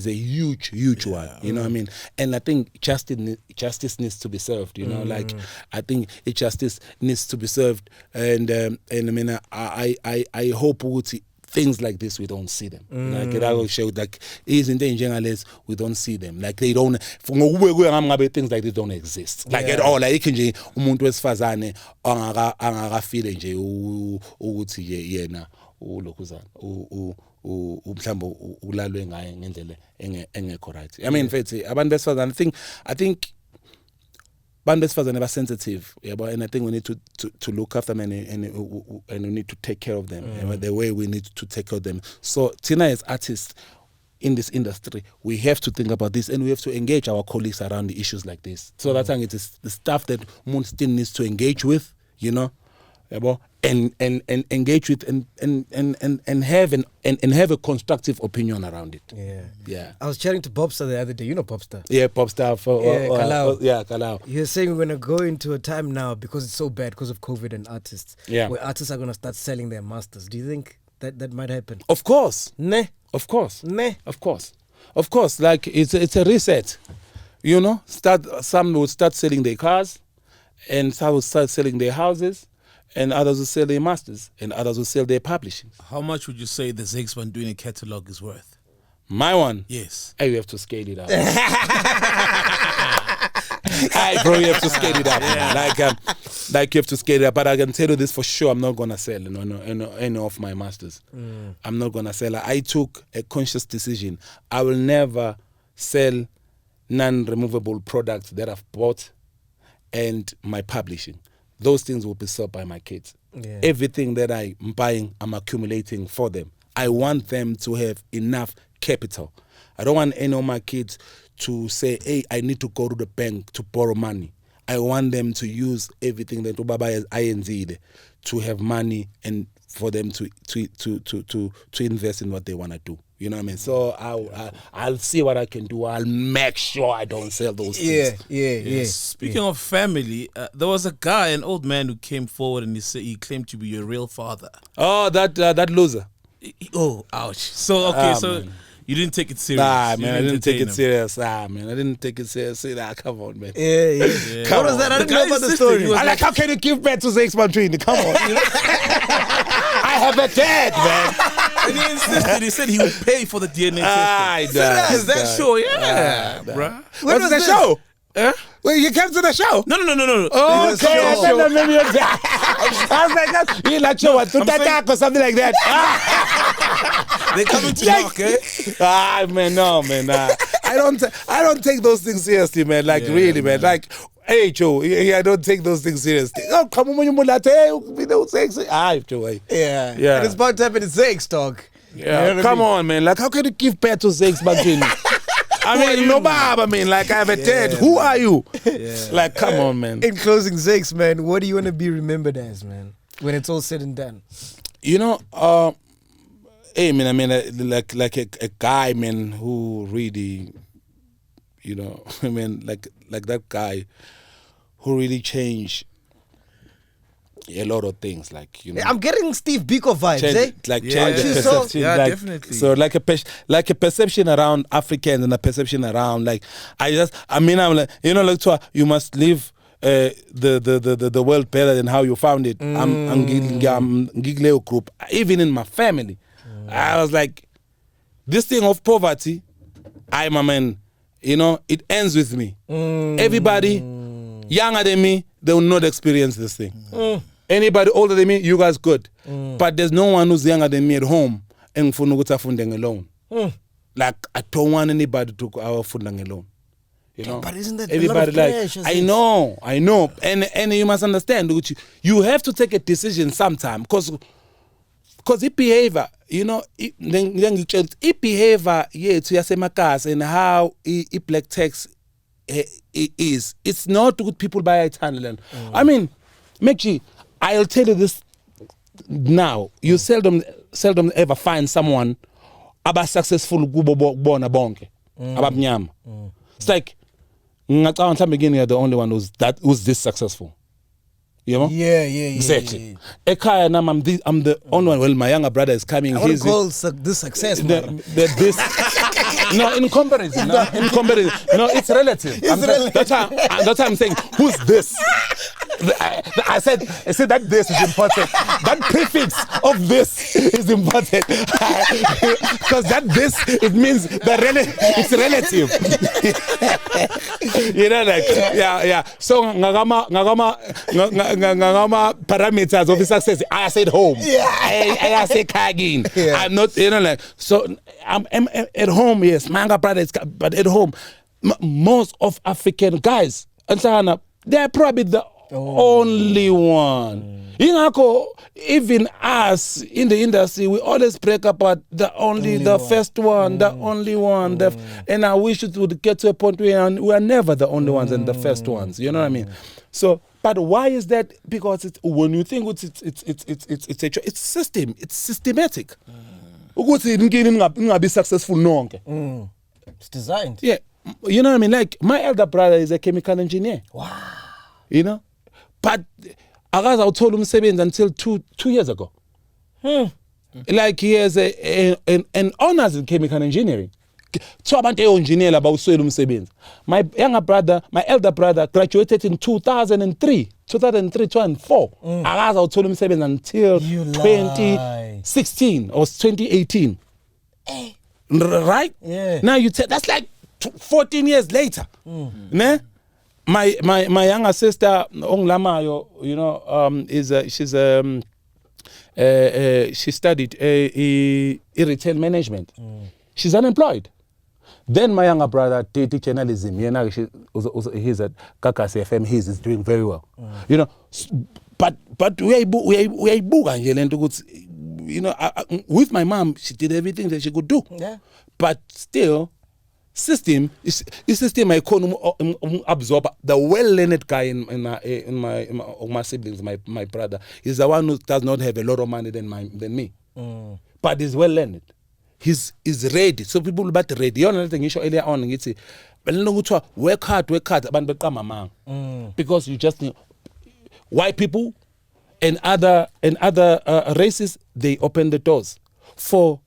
Speaker 1: a huge one, you know what I mean, and I think justice needs to be served, you know, like I think justice needs to be served, and I mean I hope things like this we don't see them. Like it will show like isn't unless we don't see them, like they don't things like this don't exist like at all. Like nje umuntu wesifazane angakafile nje ukuthi yena ulokuzana mhlawumbe ulalwe ngaye ngendlela engekho right. I mean mfethu abantu besifazane I think abantu besifazane are sensitive, and I think we need to look after them and we need to take care of them the way we need to take care of them. So Tina, as artists in this industry, we have to think about this, and we have to engage our colleagues around the issues like this. So that's it is the stuff that Moon still needs to engage with, you know, and engage with and have a constructive opinion around it. Yeah.
Speaker 2: I was chatting to Bobster the other day. You know Bobster?
Speaker 1: Yeah, Bobster.
Speaker 2: Kalau.
Speaker 1: Kalau.
Speaker 2: You're saying we're gonna go into a time now because it's so bad because of COVID and artists. Yeah. Where artists are gonna start selling their masters. Do you think that might happen?
Speaker 1: Of course.
Speaker 2: Nah.
Speaker 1: Of course.
Speaker 2: Nah.
Speaker 1: Of course. Like it's a reset. some would start selling their cars, and some would start selling their houses, and others will sell their masters, and others will sell their publishing.
Speaker 3: How much would you say the Zakes Bantwini catalog is worth?
Speaker 1: My one?
Speaker 3: Yes.
Speaker 1: Hey, you have to scale it up. Hey, bro, you have to scale it up. Yeah. Like you have to scale it up. But I can tell you this for sure, I'm not going to sell any of my masters. I'm not going to sell. I took a conscious decision. I will never sell non-removable products that I've bought and my publishing. Those things will be sold by my kids. Yeah. Everything that I'm buying, I'm accumulating for them. I want them to have enough capital. I don't want any of my kids to say, hey, I need to go to the bank to borrow money. I want them to use everything that Ubaba has INZ to have money and for them to invest in what they want to do. You know what I mean? So I'll see what I can do. I'll make sure I don't sell those things.
Speaker 2: Yeah.
Speaker 3: Speaking of family, there was a guy, an old man, who came forward and he claimed to be your real father.
Speaker 1: Oh, that loser.
Speaker 3: Oh, ouch. So man. You didn't take it serious.
Speaker 1: Nah, man, I didn't take it serious. I didn't take it serious. Nah, come on, man.
Speaker 2: Yeah. What was that? I didn't know about the story.
Speaker 1: I how can you give back to Zakes Bantwini? Come on. I have a dad, man.
Speaker 3: And he insisted. He said he would pay for the DNA testing. Is that show? Yeah, bruh.
Speaker 1: What's the show? Huh? Well, you came to the show?
Speaker 3: No.
Speaker 1: Oh, okay. I was like, you like show what? Or something like that.
Speaker 3: They coming to knock, eh?
Speaker 1: Man, no, man. I don't take those things seriously, man. Like really, man. Like, hey, Joe, I don't take those things seriously. Oh, come on, you know, sexy. Joe.
Speaker 2: Yeah. And it's about to happen to Zakes, dog.
Speaker 1: Yeah. You know come on, man. Like, how can you give back to Zakes Bantwini? I mean, no, Bob. I mean, like, I have a dad. Who are you? Like, come on, man.
Speaker 2: In closing, Zakes, man, what do you want to be remembered as, man, when it's all said and done?
Speaker 1: You know, hey, man, I mean, like a guy, man, who really, you know, I mean, like that guy who really changed a lot of things, like, you know.
Speaker 2: I'm getting Steve Biko vibes, eh?
Speaker 1: Like change the perception.
Speaker 3: Yeah,
Speaker 1: like,
Speaker 3: definitely.
Speaker 1: So like a perception around Africans and a perception around, like, I'm like, you know, like, you must live the world better than how you found it. I'm Gigleo group. Even in my family, I was like, this thing of poverty, I'm a man, you know, it ends with me. Everybody younger than me, they will not experience this thing. Anybody older than me, you guys good. But there's no one who's younger than me at home and funding alone. Like, I don't want anybody to go funding alone. You know?
Speaker 2: But isn't that
Speaker 1: everybody
Speaker 2: a lot of
Speaker 1: like
Speaker 2: pressure?
Speaker 1: I know. And you must understand, you have to take a decision sometime because if behavior, you know, if behavior to yasemakasi and how black text is, it's not good people by Italian. I mean, MacG, I'll tell you this now. You seldom ever find someone about successful bona bonke, about nyama. It's like, you're the only one who's this successful. You know?
Speaker 2: Yeah.
Speaker 1: Exactly. I'm the only one. Well, my younger brother is coming.
Speaker 2: I wouldn't call this success, man.
Speaker 1: No, in comparison. No, it's relative. That's why I'm saying, who's this? I said that this is important. That prefix of this is important. Because that this, it means it's relative. You know, like, yeah. So, ngagama parameters of success. I said home. I said kagging. I'm not, you know, like, so I'm at home, yes, my younger brother is, but at home, most of African guys, they're probably the only one. Even us in the industry, we always break apart the first one, the only one. And I wish it would get to a point where we are never the only ones and the first ones. You know what I mean? So, but why is that? Because when you think it's system, it's systematic. Be successful.
Speaker 2: It's designed.
Speaker 1: Yeah, you know what I mean? Like, my elder brother is a chemical engineer.
Speaker 2: Wow.
Speaker 1: You know? But I told him 7 until 2 years ago. Like, he has an honors in chemical engineering. kuthiwa abantu engineer abawuswela umsebenzi. My elder brother graduated in 2003 2004 akaze awuthola umsebenzi until 2016 or 2018. Right?
Speaker 2: Yeah.
Speaker 1: Now you that's like 14 years later. Ne? My younger sister Onglamayo, you know, she studied retail management. She's unemployed. Then my younger brother did journalism. You know, he's at Kakasi FM. He's doing very well. You know, but we you know, with my mom, she did everything that she could do.
Speaker 2: Yeah.
Speaker 1: But still, system I couldn't absorb. The well-learned guy in my siblings, my brother, is the one who does not have a lot of money than me. But he's well-learned. He's ready. So people will be ready. You know the thing you show earlier on, it's work hard, because you just need white people and other races, they open the doors for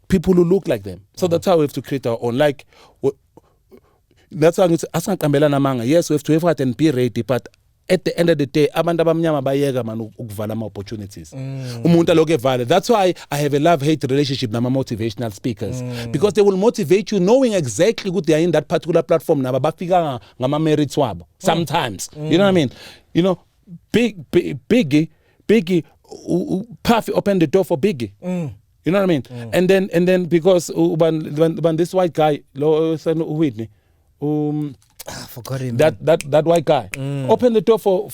Speaker 1: people who look like them. So that's how we have to create our own. Like that's how it's yes, we have to effort and be ready, but at the end of the day, abantu abamnyama bayeka man ukuvala ama opportunities. Umuntu aloke vale. That's why I have a love-hate relationship with my motivational speakers, because they will motivate you knowing exactly what they are in that particular platform. Na bafika ngama merits wabo. Sometimes, you know what I mean? You know, Biggie, Puffy opened the door for Biggie. You know what I mean? And then because when this white guy, Whitney,
Speaker 2: I forgot him.
Speaker 1: That white guy opened the door for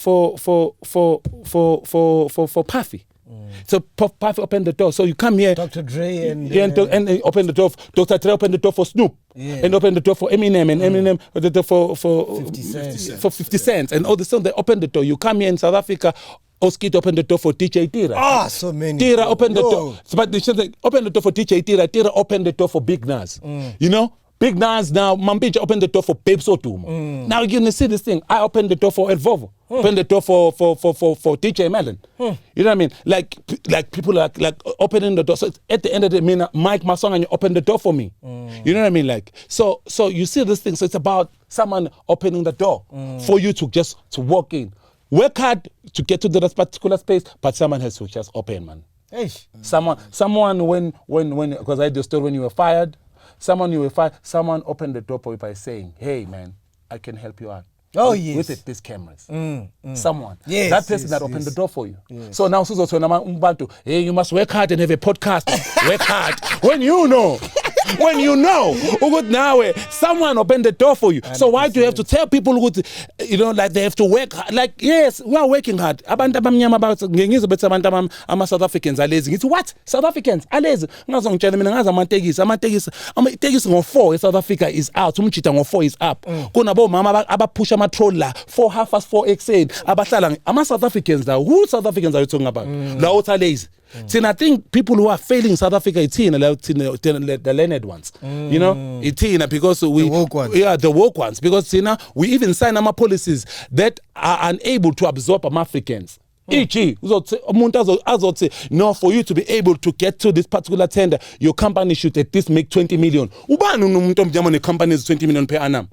Speaker 1: Puffy. So Puffy opened the door. So you come here,
Speaker 2: Dr. Dre and
Speaker 1: open the door. Dr. Dre opened the door for Snoop, and opened the door for Eminem, and Eminem opened the door for 50 cents, and all the stuff. They opened the door. You come here in South Africa. Oskit opened the door for DJ Tira.
Speaker 2: So many.
Speaker 1: Tira opened the door. But they opened the door for DJ Tira. Tira opened the door for Big Nas. You know? Big Nas now, Mampinch opened the door for Babe Sotumo. Now you're gonna see this thing. I opened the door for Ed Vovo. Opened the door for DJ Mellon. You know what I mean? Like people like opening the door. So at the end of the day, Mike Masong and you open the door for me. You know what I mean? Like so you see this thing. So it's about someone opening the door for you to walk in. Work hard to get to this particular space, but someone has to just open, man. Someone when because I had the story when you were fired. Someone opened the door for you by saying, "Hey, man, I can help you out."
Speaker 2: Oh, yes.
Speaker 1: With these cameras. Someone. Yes, that person that opened the door for you. Yes. So now, hey, you must work hard and have a podcast. Work hard. When you know, now someone opened the door for you. 100%. So why do you have to tell people who, you know, like they have to work hard? Like, yes, we are working hard. Abantu abamnyama about abantu South Africans are lazy. It's what? South Africans are lazy. Ngazongitshela mina ngaza amatekisi ngo4 South Africa is out. Umchita ngo4 is up. Kunabo mama abapusha amatroller 4:30 ekuseni abahlala South Africans now. Who South Africans are you talking about? Law are lazy. So I think people who are failing South Africa, it's the learned ones. You know, it's because we
Speaker 2: the woke ones.
Speaker 1: Yeah, the woke ones. Because we even sign our policies that are unable to absorb Africans. E.g., no, for you to be able to get to this particular tender, your company should at least make 20 million. The company is 20 million per annum.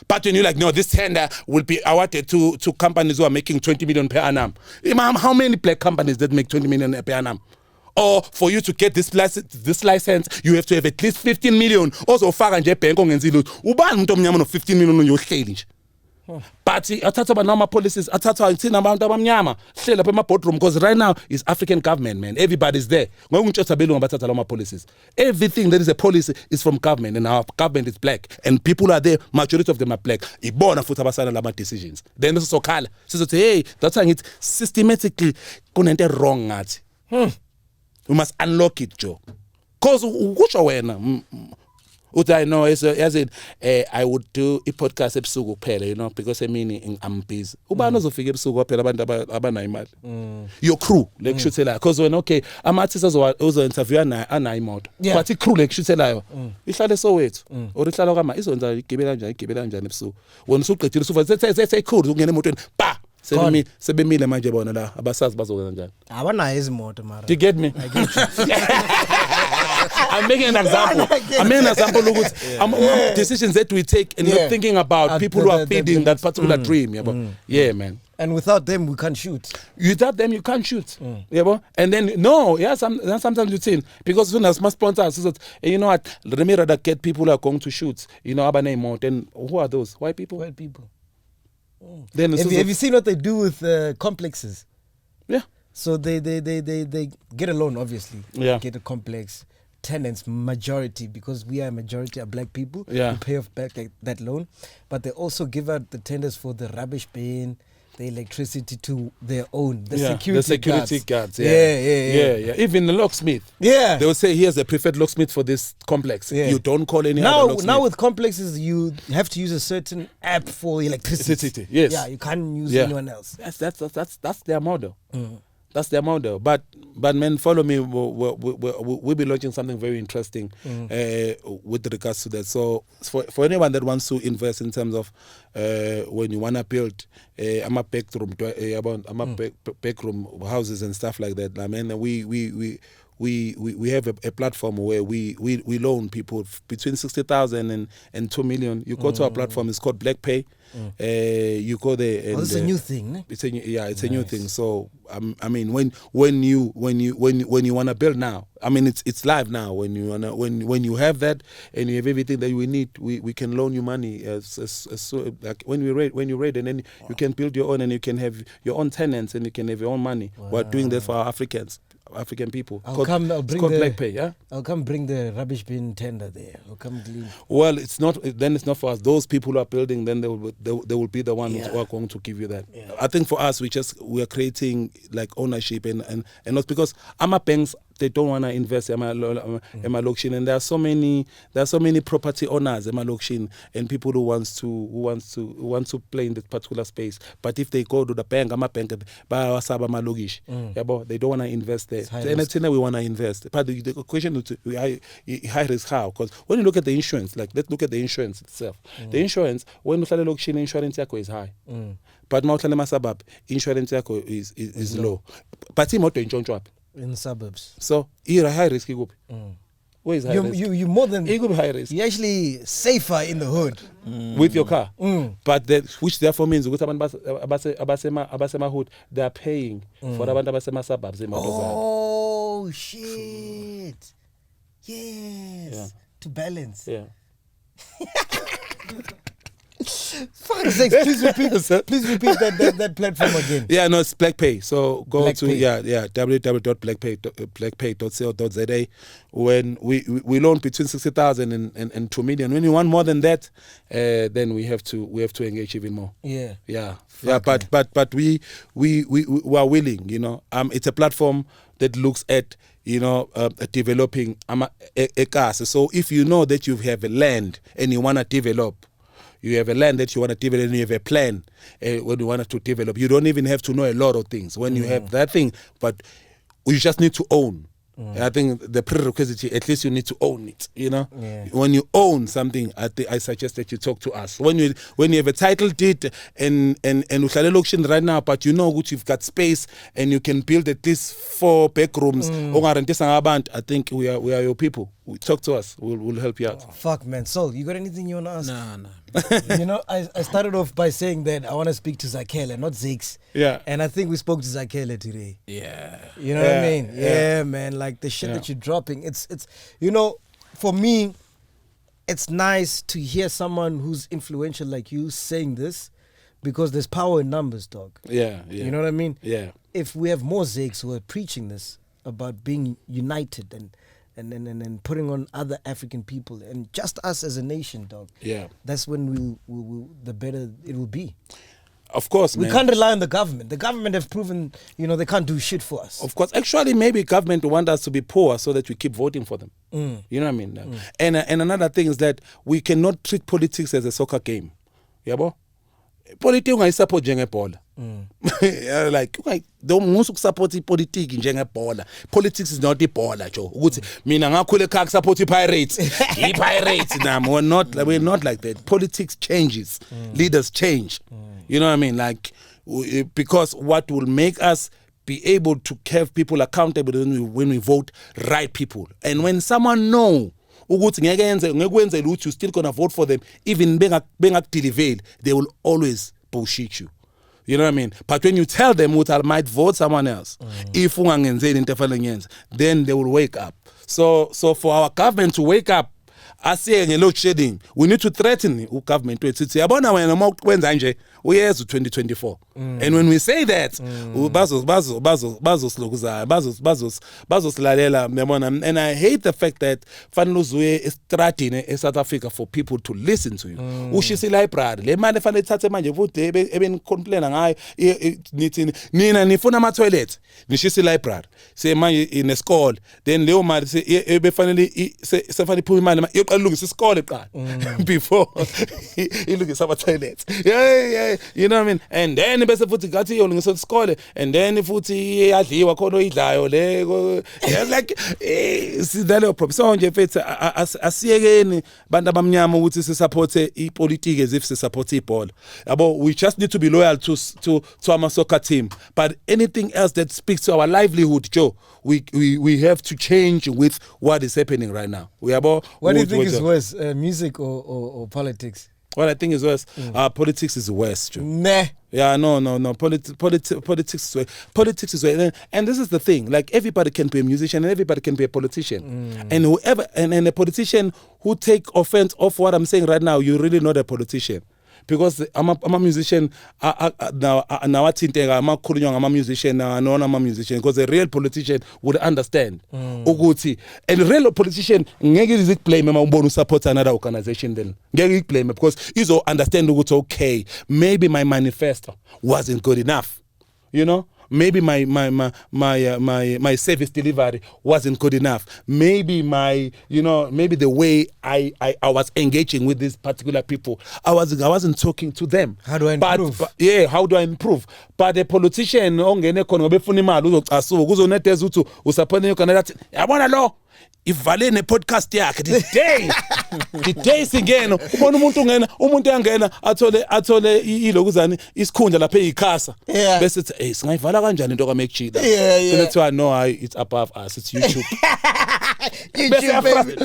Speaker 1: But when you're like, no, this tender will be awarded to companies who are making 20 million per annum. How many black companies that make 20 million per annum? Or for you to get this license, you have to have at least 15 million. Also, far and Japan, 15 million on your stage. But athatha banama policies, athatha insina abantu abamnyama, hlela phe boardroom because right now is African government, man. Everybody's there. Policies. Everything that is a policy is from government, and our government is black, and people are there. Majority of them are black. Ibona futhi abasana lama decisions. Then this is so khala. So hey, that's why it's systematically kunento wrong ngathi. We must unlock it, Joe. Cause ukusho wena I know I would do a podcast ebusuku kuphela, you know, because I'm busy. Ubani ozofika ebusuku kuphela abantu abanayo imali. Your crew like should say like because when okay ama-artists ozo interview ana imoto but i-crew like should say layo ihlale Soweto or ihlala kama izonza igibela kanjani ebusuku wena usuqedile usufa say cool ungena emotweni ba sebemile manje bona la abasazi bazokwenza njani
Speaker 2: abanayo izimoto mara.
Speaker 1: Do you get me?
Speaker 2: I get you.
Speaker 1: I'm making an example. I'm making an example. Look, decisions that we take and not thinking about people who are feeding that particular dream. Yeah, man.
Speaker 2: And without them, we can't shoot.
Speaker 1: Without them, you can't shoot. And then, sometimes you think, because when as my sponsors, you know what, let me rather get people who are going to shoot, you know, then who are those? White people?
Speaker 2: White people.
Speaker 1: Then
Speaker 2: have you seen what they do with complexes?
Speaker 1: Yeah.
Speaker 2: So they get a loan, obviously.
Speaker 1: Yeah.
Speaker 2: Get a complex. Tenants, majority, because we are a majority of black people.
Speaker 1: Yeah.
Speaker 2: We pay off back that loan. But they also give out the tenders for the rubbish bin, the electricity to their own, the security guards.
Speaker 1: Yeah. Even the locksmith.
Speaker 2: Yeah.
Speaker 1: They will say, here's a preferred locksmith for this complex. Yeah. You don't call any other locksmith.
Speaker 2: Now with complexes, you have to use a certain app for electricity.
Speaker 1: Yes.
Speaker 2: Yeah, you can't use anyone else.
Speaker 1: That's their model. That's their model. But man, follow me. We'll be launching something very interesting with regards to that. So for anyone that wants to invest in terms of when you want to build a backroom houses and stuff like that, I mean, we have a platform where we loan people between 60,000 and 2 million. You go to our platform. It's called Black Pay. You go there. And,
Speaker 2: it's a new thing. Ne?
Speaker 1: It's a new thing. So I mean, when you wanna build now, I mean, it's live now. When you have that and you have everything that we need, we can loan you money so like when you're ready, and then you can build your own, and you can have your own tenants, and you can have your own money. Wow. We're doing that for our African people.
Speaker 2: I'll come bring
Speaker 1: Black Pay, yeah?
Speaker 2: I'll come bring the rubbish bin tender there. I'll come clean.
Speaker 1: Well, it's not for us. Those people who are building, then they will be the ones who are going to give you that. Yeah. I think for us, we are creating like ownership and not because banks, they don't want to invest in my location, and there are so many property owners in my location and people who want to play in that particular space. But if they go to the bank, they don't want to invest there. And we want to invest. But the question is high risk how? Because when you look at the insurance, like let's look at the insurance itself. The insurance, when you start location, insurance is high. But insurance is low. But
Speaker 2: in suburbs.
Speaker 1: So you're high risk. Where is high risk?
Speaker 2: You more than
Speaker 1: high risk.
Speaker 2: You're actually safer in the hood
Speaker 1: with your car. But which therefore means hood they are paying for the suburbs.
Speaker 2: Oh shit! Yes, to balance.
Speaker 1: Yeah.
Speaker 2: Fuck sakes, please repeat that platform again.
Speaker 1: Yeah, no, it's Black Pay. So go to www.blackpay.co.za. When we loan between 60,000 and 2 million. When you want more than that, then we have to engage even more.
Speaker 2: Yeah.
Speaker 1: But we are willing. You know, it's a platform that looks at developing a cars. So if you know that you have a land and you want to develop. You have a land that you want to develop and you have a plan when you want to develop. You don't even have to know a lot of things when you have that thing, but you just need to own. I think the prerequisite, at least you need to own it, you know. Yeah. When you own something, I suggest that you talk to us. When you have a title deed and auction right now, but you know you've got space and you can build at least 4 bedrooms, I think we are your people. Talk to us. We'll help you out.
Speaker 2: Oh, fuck, man. So, you got anything you want to ask?
Speaker 3: Nah.
Speaker 2: You know, I started off by saying that I want to speak to Zakele, not Zakes.
Speaker 1: Yeah.
Speaker 2: And I think we spoke to Zakele today.
Speaker 3: Yeah.
Speaker 2: You know what I mean? Yeah, man. Like the shit that you're dropping. It's you know, for me, it's nice to hear someone who's influential like you saying this because there's power in numbers, dog.
Speaker 1: Yeah.
Speaker 2: You know what I mean?
Speaker 1: Yeah.
Speaker 2: If we have more Zakes who are preaching this about being united and putting on other African people and just us as a nation, dog.
Speaker 1: Yeah.
Speaker 2: That's when we'll the better it will be.
Speaker 1: Of course,
Speaker 2: we can't rely on the government. The government have proven, they can't do shit for us.
Speaker 1: Of course. Actually, maybe government want us to be poor so that we keep voting for them. You know what I mean? And another thing is that we cannot treat politics as a soccer game. Yabo? Politics ungayisupport njengebhola. Like don't support politics njengebhola. Politics is not ibhola, Joe. Ukuthi mina ngakhule ekhaya support iPirates. iPirates now we're not like that. Politics changes. Leaders change. You know what I mean? Like because what will make us be able to have people accountable when we vote right people. And when someone know ukuthi ngeke you still gonna vote for them, even bengakudeliveli, they will always bullshit you. You know what I mean? But when you tell them what I might vote someone else, if ungangenzeli into efanele ngenze, then they will wake up. So for our government to wake up, asiye nge-loadshedding, we need to threaten government wethu sithi yabona wena uma ukwenza nje uyeza 2024. And when we say that, bazosilalela, yabona. And I hate the fact that fanele uzuye estradini eSouth Africa for people to listen to you. Ushisa library le mali fanele ithathe manje futhi ebeni complaina ngayo nithi nina nifuna ama toilet nishisa library say manje in a school, then leyo mali ebefanele sefanele iphume imali yoqala ulungisa isikole eqala before ilungisa ama toilets. Yeah, you know what I mean? And then bese futhi ngathi iyolungisa isikole, and then futhi iyadliwa khona oyidlayo le like sidale problem. So nje mfethu asiyekeni bantu abamnyama ukuthi sisupporte ipolitiki as if sisupporte ibhola. Yabo, we just need to be loyal to our soccer team, but anything else that speaks to our livelihood, Joe, we have to change with what is happening right now.
Speaker 2: What do you think is worse, music or politics?
Speaker 1: What I think is worse, politics is worse, Joe.
Speaker 2: Nah.
Speaker 1: Yeah, no. Politics is way. And this is the thing. Like, everybody can be a musician and everybody can be a politician. And whoever and a politician who take offense of what I'm saying right now, you're really not a politician. Because I'm a musician now I'm a musician now, I'm a musician, because a real politician would understand. Uguti. And a real politician ngeke blame him support another organization then. Ngeke blame him because he's all understand okay, maybe my manifesto wasn't good enough. You know? Maybe my service delivery wasn't good enough. Maybe maybe the way I was engaging with these particular people, I wasn't talking to them.
Speaker 2: How do I improve?
Speaker 1: How do I improve? But a politician ongene khona ngobefuna imali uzocasuka uzoneteza uthi usaphone yokanati yabona lo ivale ne podcast yakhe the day singena ubona umuntu yangena athole ilokuzani isikhundla lapha eyikhasa bese sithi singayivala kanjani into kaMacG that's why no it's above us, it's YouTube.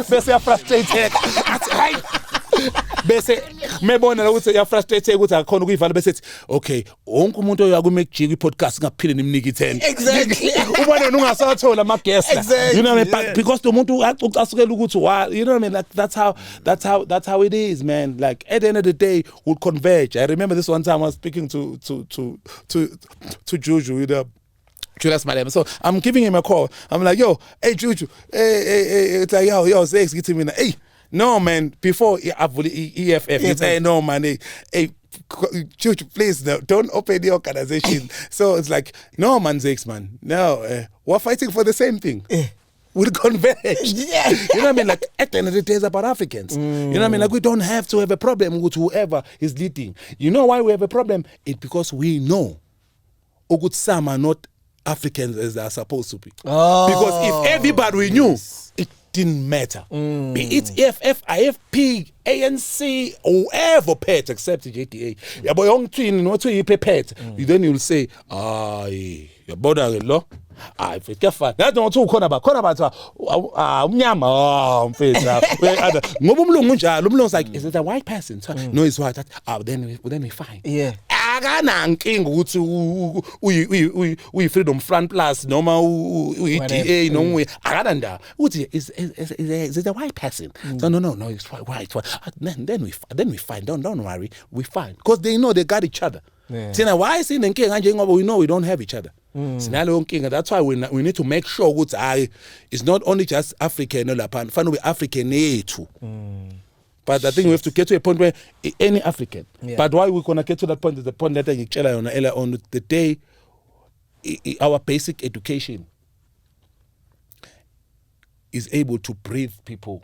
Speaker 1: bese frustrated bese mebona ukuthi ya frustrated ukuthi akukhona ukuyivala bese okay wonke umuntu oya kuMacG kwi-podcast ngaphile nimniki 10.
Speaker 2: Exactly.
Speaker 1: Ubona ungasathola ama guests.
Speaker 2: Exactly.
Speaker 1: You know what I mean? Because the umuntu ucasukela ukuthi you know what I mean? Like that's how it is, man. Like at the end of the day we'll converge. I remember this one time I was speaking to Juju, you know, Julius Malema. So I'm giving him a call. I'm like, yo, hey Juju, hey, it's like yo, Zakes, get to me now. Hey, no man, before EFF, it's hey, no man, hey, Juju, please don't open the organization. So it's like, no man, Zakes, man, no, we're fighting for the same thing. We'll converge.
Speaker 2: Yeah.
Speaker 1: You know what I mean? Like, at the end of the day, it's about Africans. You know what I mean? Like, we don't have to have a problem with whoever is leading. You know why we have a problem? It's because we know some are not Africans as they are supposed to be.
Speaker 2: Oh.
Speaker 1: Because if everybody we knew, it didn't matter. Be it EFF, IFP, ANC, whoever pet except the JTA. Yeah, but young twin, what you pay pet? Then you'll say, your border law. If it's careful, that's not too corner about Lumlong's like, is it a white person? No, it's white. Then we fine.
Speaker 2: Yeah.
Speaker 1: We freedom front plus no ETA no way. Is it a white person? No, it's white. Then we find. Don't worry, we find because they know they got each other. Yeah. Why is it we know we don't have each other. That's why we need to make sure it's not only just African, no, African too. But I think we have to get to a point where any African. Yeah. But why we're gonna get to that point is the point that I tell on the day our basic education is able to breathe people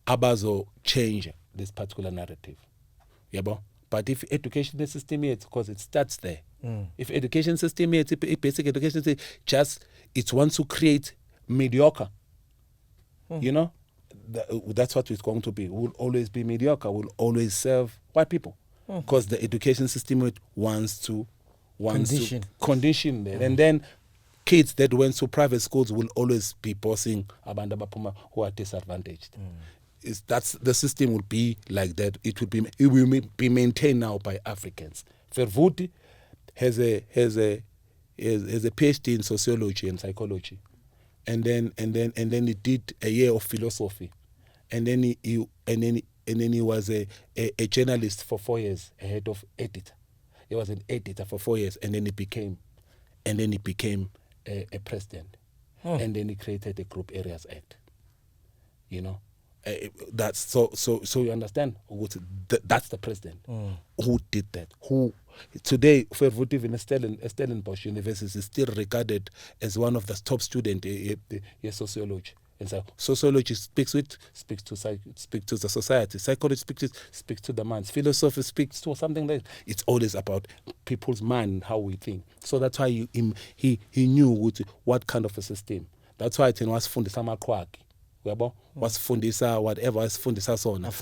Speaker 1: abazo change this particular narrative. Yeah, but if education system is because it starts there. If education system is basic education system just it wants to create mediocre. You know? That's what it's going to be. We'll always be mediocre. We'll always serve white people because the education system wants to wants to condition that. And then kids that went to private schools will always be bossing abantu abaphuma who are disadvantaged. That's the system will be like that. It will be maintained now by Africans. Verwoerd has a PhD in sociology and psychology, and then he did a year of philosophy, and then he was a journalist for 4 years, a head of editor. He was an editor for 4 years, and then he became a president, and then he created the Group Areas Act. You know, that's so you understand. That's the president who did that. Who today, even Stellenbosch University is still regarded as one of the top students in sociology. And so sociology speaks to the society. Psychology speaks to the mind. Philosophy speaks to something that it's always about people's mind and how we think. So that's why he knew what kind of a system. That's why it was fundisa amakhwaki. Yabo wasifundisa whatever wasifundisa sona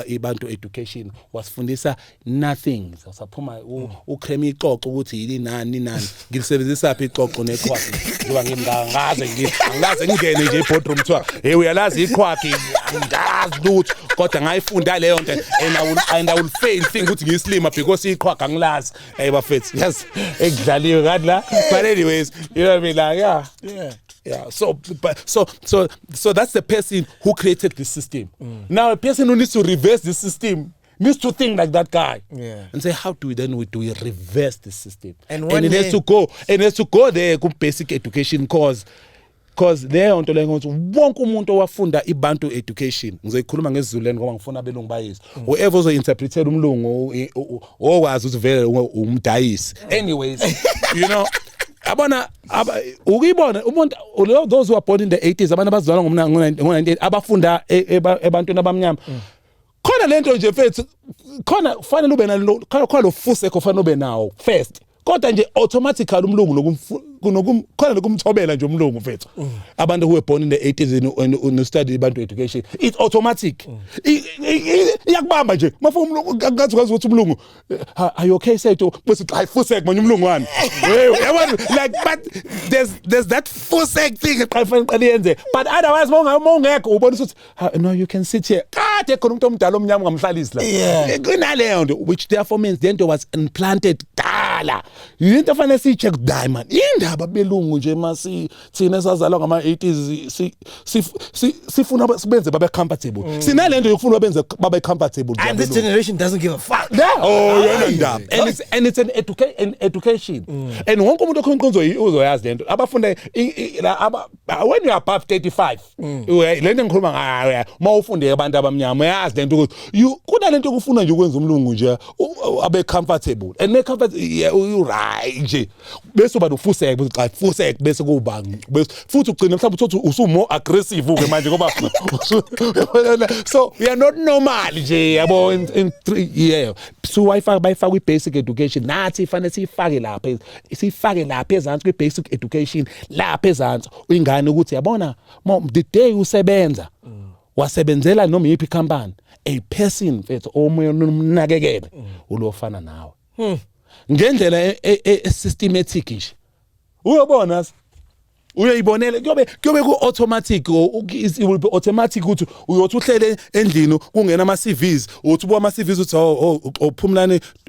Speaker 1: ibantu education wasifundisa nothing saphuma ukrema iqoqo ukuthi yini nani ngilisebenzisa phi iqoqo nekhwaki ngoba ngingaze ngingene nje eboardroom kuthiwa hey uyalazi ikhwaki angazi lutho kodwa ngayifunda leyo nto and I will fail think ukuthi ngiyislima because ikhwaki angilazi hey bafethu yes ekudlaliwe kadla but anyways you know what I mean like yeah so that's the person who created the system. Now a person who needs to reverse the system needs to think like that guy and say how do we reverse the system, and it has to go there ku basic education cause there onto le ngothi wonke umuntu owafunda ibantu education ngizoyikhuluma ngesiZulu ngoba ngifuna abelungu bayizwe whoever ozointerpretela umlungu okwazi ukuvela umdayisi anyways you know abona ukuyibona umuntu those who are born in the 80s abantu abazalwa ngo-19 abafunda ebantwini abamnyama khona lento nje mfethu khona kufanele ube nalo khona lo fuseko kufanele ube nawo first kodwa nje automatically umlungu khona lokumthobela nje umlungu mfethu abantu who were born in the 80s and study abantu education it's automatic iyakubamba nje mafuna umlungu ngathi kwazi ukuthi umlungu are you okay say to bese hayi fusek manje umlungu wami like but there's that fusek thing eqhafanele yenze but otherwise mongekho ubona ukuthi no you can sit here kade khona umuntu omdala omnyama ngamhlalisi la kunaleyo nto which therefore means the into was implanted dala into fanele sicheck diamond indaba belungu nje masi thina sazalwa ngama-80s sifuna sibenze babe comfortable sinalento yokufuna benze babe comfortable
Speaker 2: and this generation doesn't give a fuck
Speaker 1: and it's an education and wonke umuntu okhonqonzo uzoyazi lento abafunda when you are above 35 lento ngikhuluma ngayo mawufunde abantu abamnyama uyazi lento ukuthi kunalento ukufuna nje ukwenza umlungu nje abe comfortable and make comfortable you right nje bese uba nofuseke xa fuseke bese kuba futhi ugcina mhlawumbe uthi usu more aggressive ke manje ngoba so we are not normal nje yabo in 3 years so bayifaka basic education nathi fanele sifake lapha ezantsi kwi basic education lapha ezantsi ingane ukuthi yabona the day usebenza wasebenzela noma yipi company a person mfethu omoya nomnakekele ulofana nawe ngendlela systematic nje uyabona uyayibonela kuyobe ku automatic it will be automatic ukuthi uyothi uhlele endlini kungena ama CVs uthi ubuka ama CVs uthi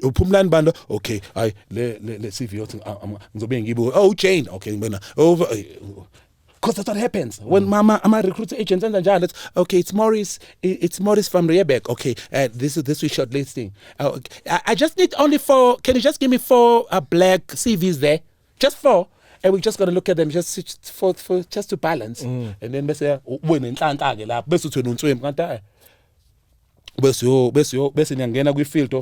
Speaker 1: uphumlani bando okay hayi le CV yothi ngizobe ngibo Jane okay ngibona because that's what happens when I'm a recruiter agent and njalo okay it's Morris from Riebeck okay this is shortlisting I just need only 4 can you just give me 4 black CVs there just 4 and we're just going to look at them just for just to balance and then bese wena inhlanhla ke lapho bese uthi untswembu kanti bese niyangena kwi field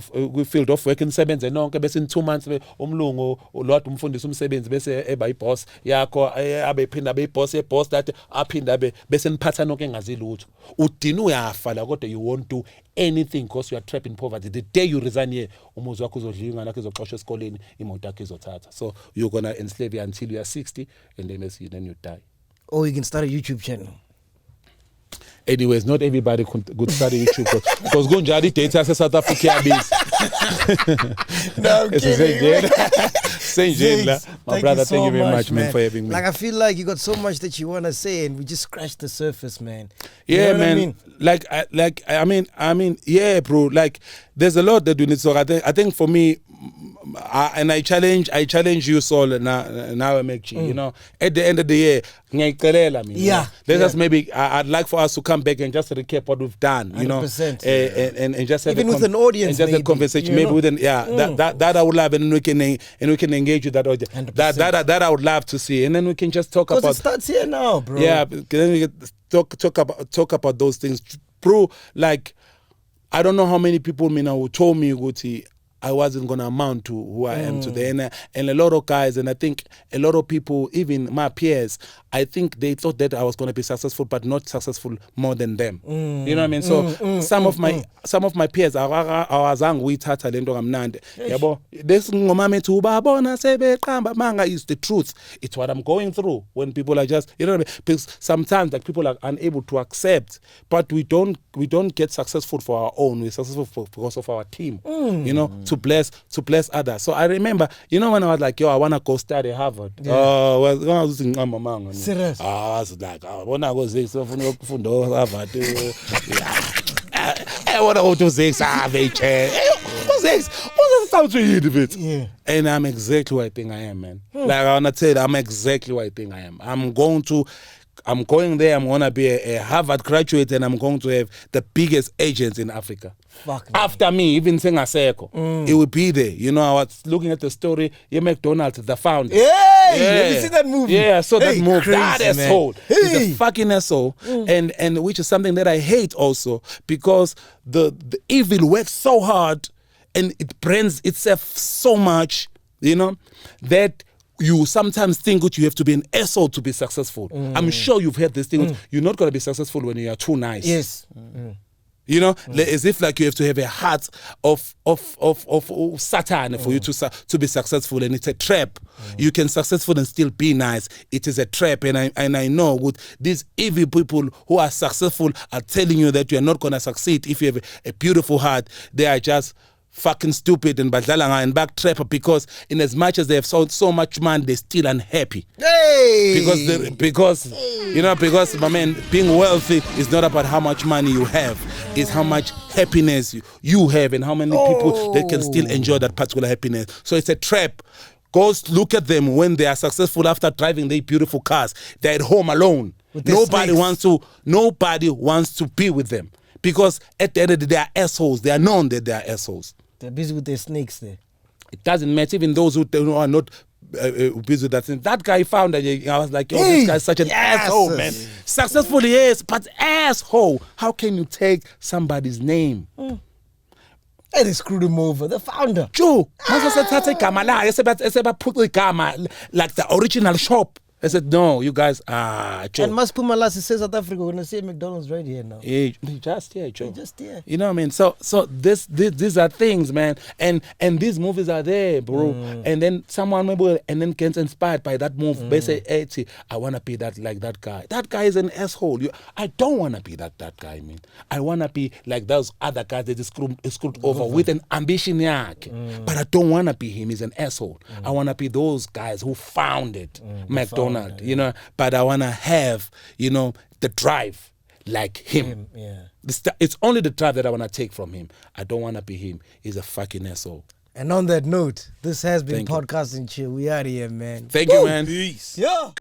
Speaker 1: of work nisebenze nonke bese in 2 months umlungu lot umfundisi umsebenzi bese eba iboss yakho abephinda beyiboss yeboss that aphinda bese niphatha nonke engazi lutho udini uyafa la kodwa you won't do anything because you are trapped in poverty the day you resign here umuzi wakho uzodliwa ingane yakho izoxoshwa esikoleni imoto yakho izothatha so you're going to enslave you until you are 60 and then you die
Speaker 2: or you can start a YouTube channel.
Speaker 1: Anyways, not everybody could study YouTube because Gunjadi data says South Africa base.
Speaker 2: No, I'm kidding.
Speaker 1: My brother, thank you very much, man, for having me.
Speaker 2: Like, I feel like you got so much that you want to say, and we just scratched the surface, man.
Speaker 1: Yeah, man. I mean, yeah, bro. Like, there's a lot that we need to talk. I think for me, I challenge you, Saul, now MacG. You know, at the end of the year, let us maybe. I'd like for us to come back and just recap what we've done. You know, and just have
Speaker 2: even with an audience,
Speaker 1: and just a conversation, maybe with that I would love, and we can engage with that audience. That I would love to see, and then we can just talk about.
Speaker 2: It starts here now, bro.
Speaker 1: Yeah, then we can talk about those things, bro. Like, I don't know how many people who told me, Guti, I wasn't going to amount to who I am today. And a lot of guys, and I think a lot of people, even my peers, I think they thought that I was going to be successful, but not successful more than them. You know what I mean? So some of my peers, awazange uyithatha lento kamnandi. Yabo, this ngomame to babona sebeqamba manga is the truth. It's what I'm going through when people are just, you know what I mean? Because sometimes like people are unable to accept, but we don't get successful for our own. We're successful because of our team. You know, to bless others. So I remember, you know, when I was like, yo, I want to go study Harvard. When I was in Mama.
Speaker 2: Serious?
Speaker 1: I was like, when I was Zakes, Harvard. I want to go to Zakes, Zakes, and I'm exactly what I think I am, man. Like, I want to tell you, I'm exactly what I think I am. I'm going there, I'm going to be a Harvard graduate, and I'm going to have the biggest agents in Africa. After me, even Sengaseko, it would be there. You know, I was looking at the story, McDonald's, the founder.
Speaker 2: Have you seen that movie?
Speaker 1: Yeah, I saw that movie.
Speaker 2: Crazy,
Speaker 1: that asshole. He's a fucking asshole. And which is something that I hate also, because the evil works so hard and it brands itself so much, you know, that you sometimes think that you have to be an asshole to be successful. I'm sure you've heard this thing. You're not going to be successful when you are too nice.
Speaker 2: Yes.
Speaker 1: You know, as if like you have to have a heart of Satan for you to be successful, and it's a trap. You can successful and still be nice. It is a trap, and I know with these evil people who are successful are telling you that you are not going to succeed if you have a beautiful heart. They are just fucking stupid and badlalanga and backtrapper, because in as much as they have sold so much money, they're still unhappy. Because my man, being wealthy is not about how much money you have, it's how much happiness you have and how many people that can still enjoy that particular happiness. So it's a trap. Go look at them when they are successful after driving their beautiful cars. They're at home alone. Nobody wants to be with them, because at the end of the day, they are assholes. They are known that they are assholes.
Speaker 2: They're busy with their snakes there.
Speaker 1: It doesn't matter. Even those who are not busy with that thing. That guy found that, I was like, this guy's such an asshole, man. Successful, yes, but asshole. How can you take somebody's name?
Speaker 2: And they screwed him over. The founder.
Speaker 1: Joe, like the original shop. I said, no, you guys are Joe.
Speaker 2: And Mas Pumalasi says South Africa, we're going to see McDonald's right here now.
Speaker 1: Yeah, just here, Joe.
Speaker 2: Just here.
Speaker 1: You know what I mean? So these are things, man. And these movies are there, bro. And then someone maybe gets inspired by that movie. They say, hey, I want to be like that guy. That guy is an asshole. I don't want to be that guy, man. I want to be like those other guys that is screwed over with an ambition. But I don't want to be him. He's an asshole. I want to be those guys who founded McDonald's. You know, but I want to have, the drive like him. It's only the drive that I want to take from him. I don't want to be him. He's a fucking asshole.
Speaker 2: And on that note, this has been Podcasting Chill. We out of here, man.
Speaker 1: Thank you, man.
Speaker 3: Peace.
Speaker 2: Yeah.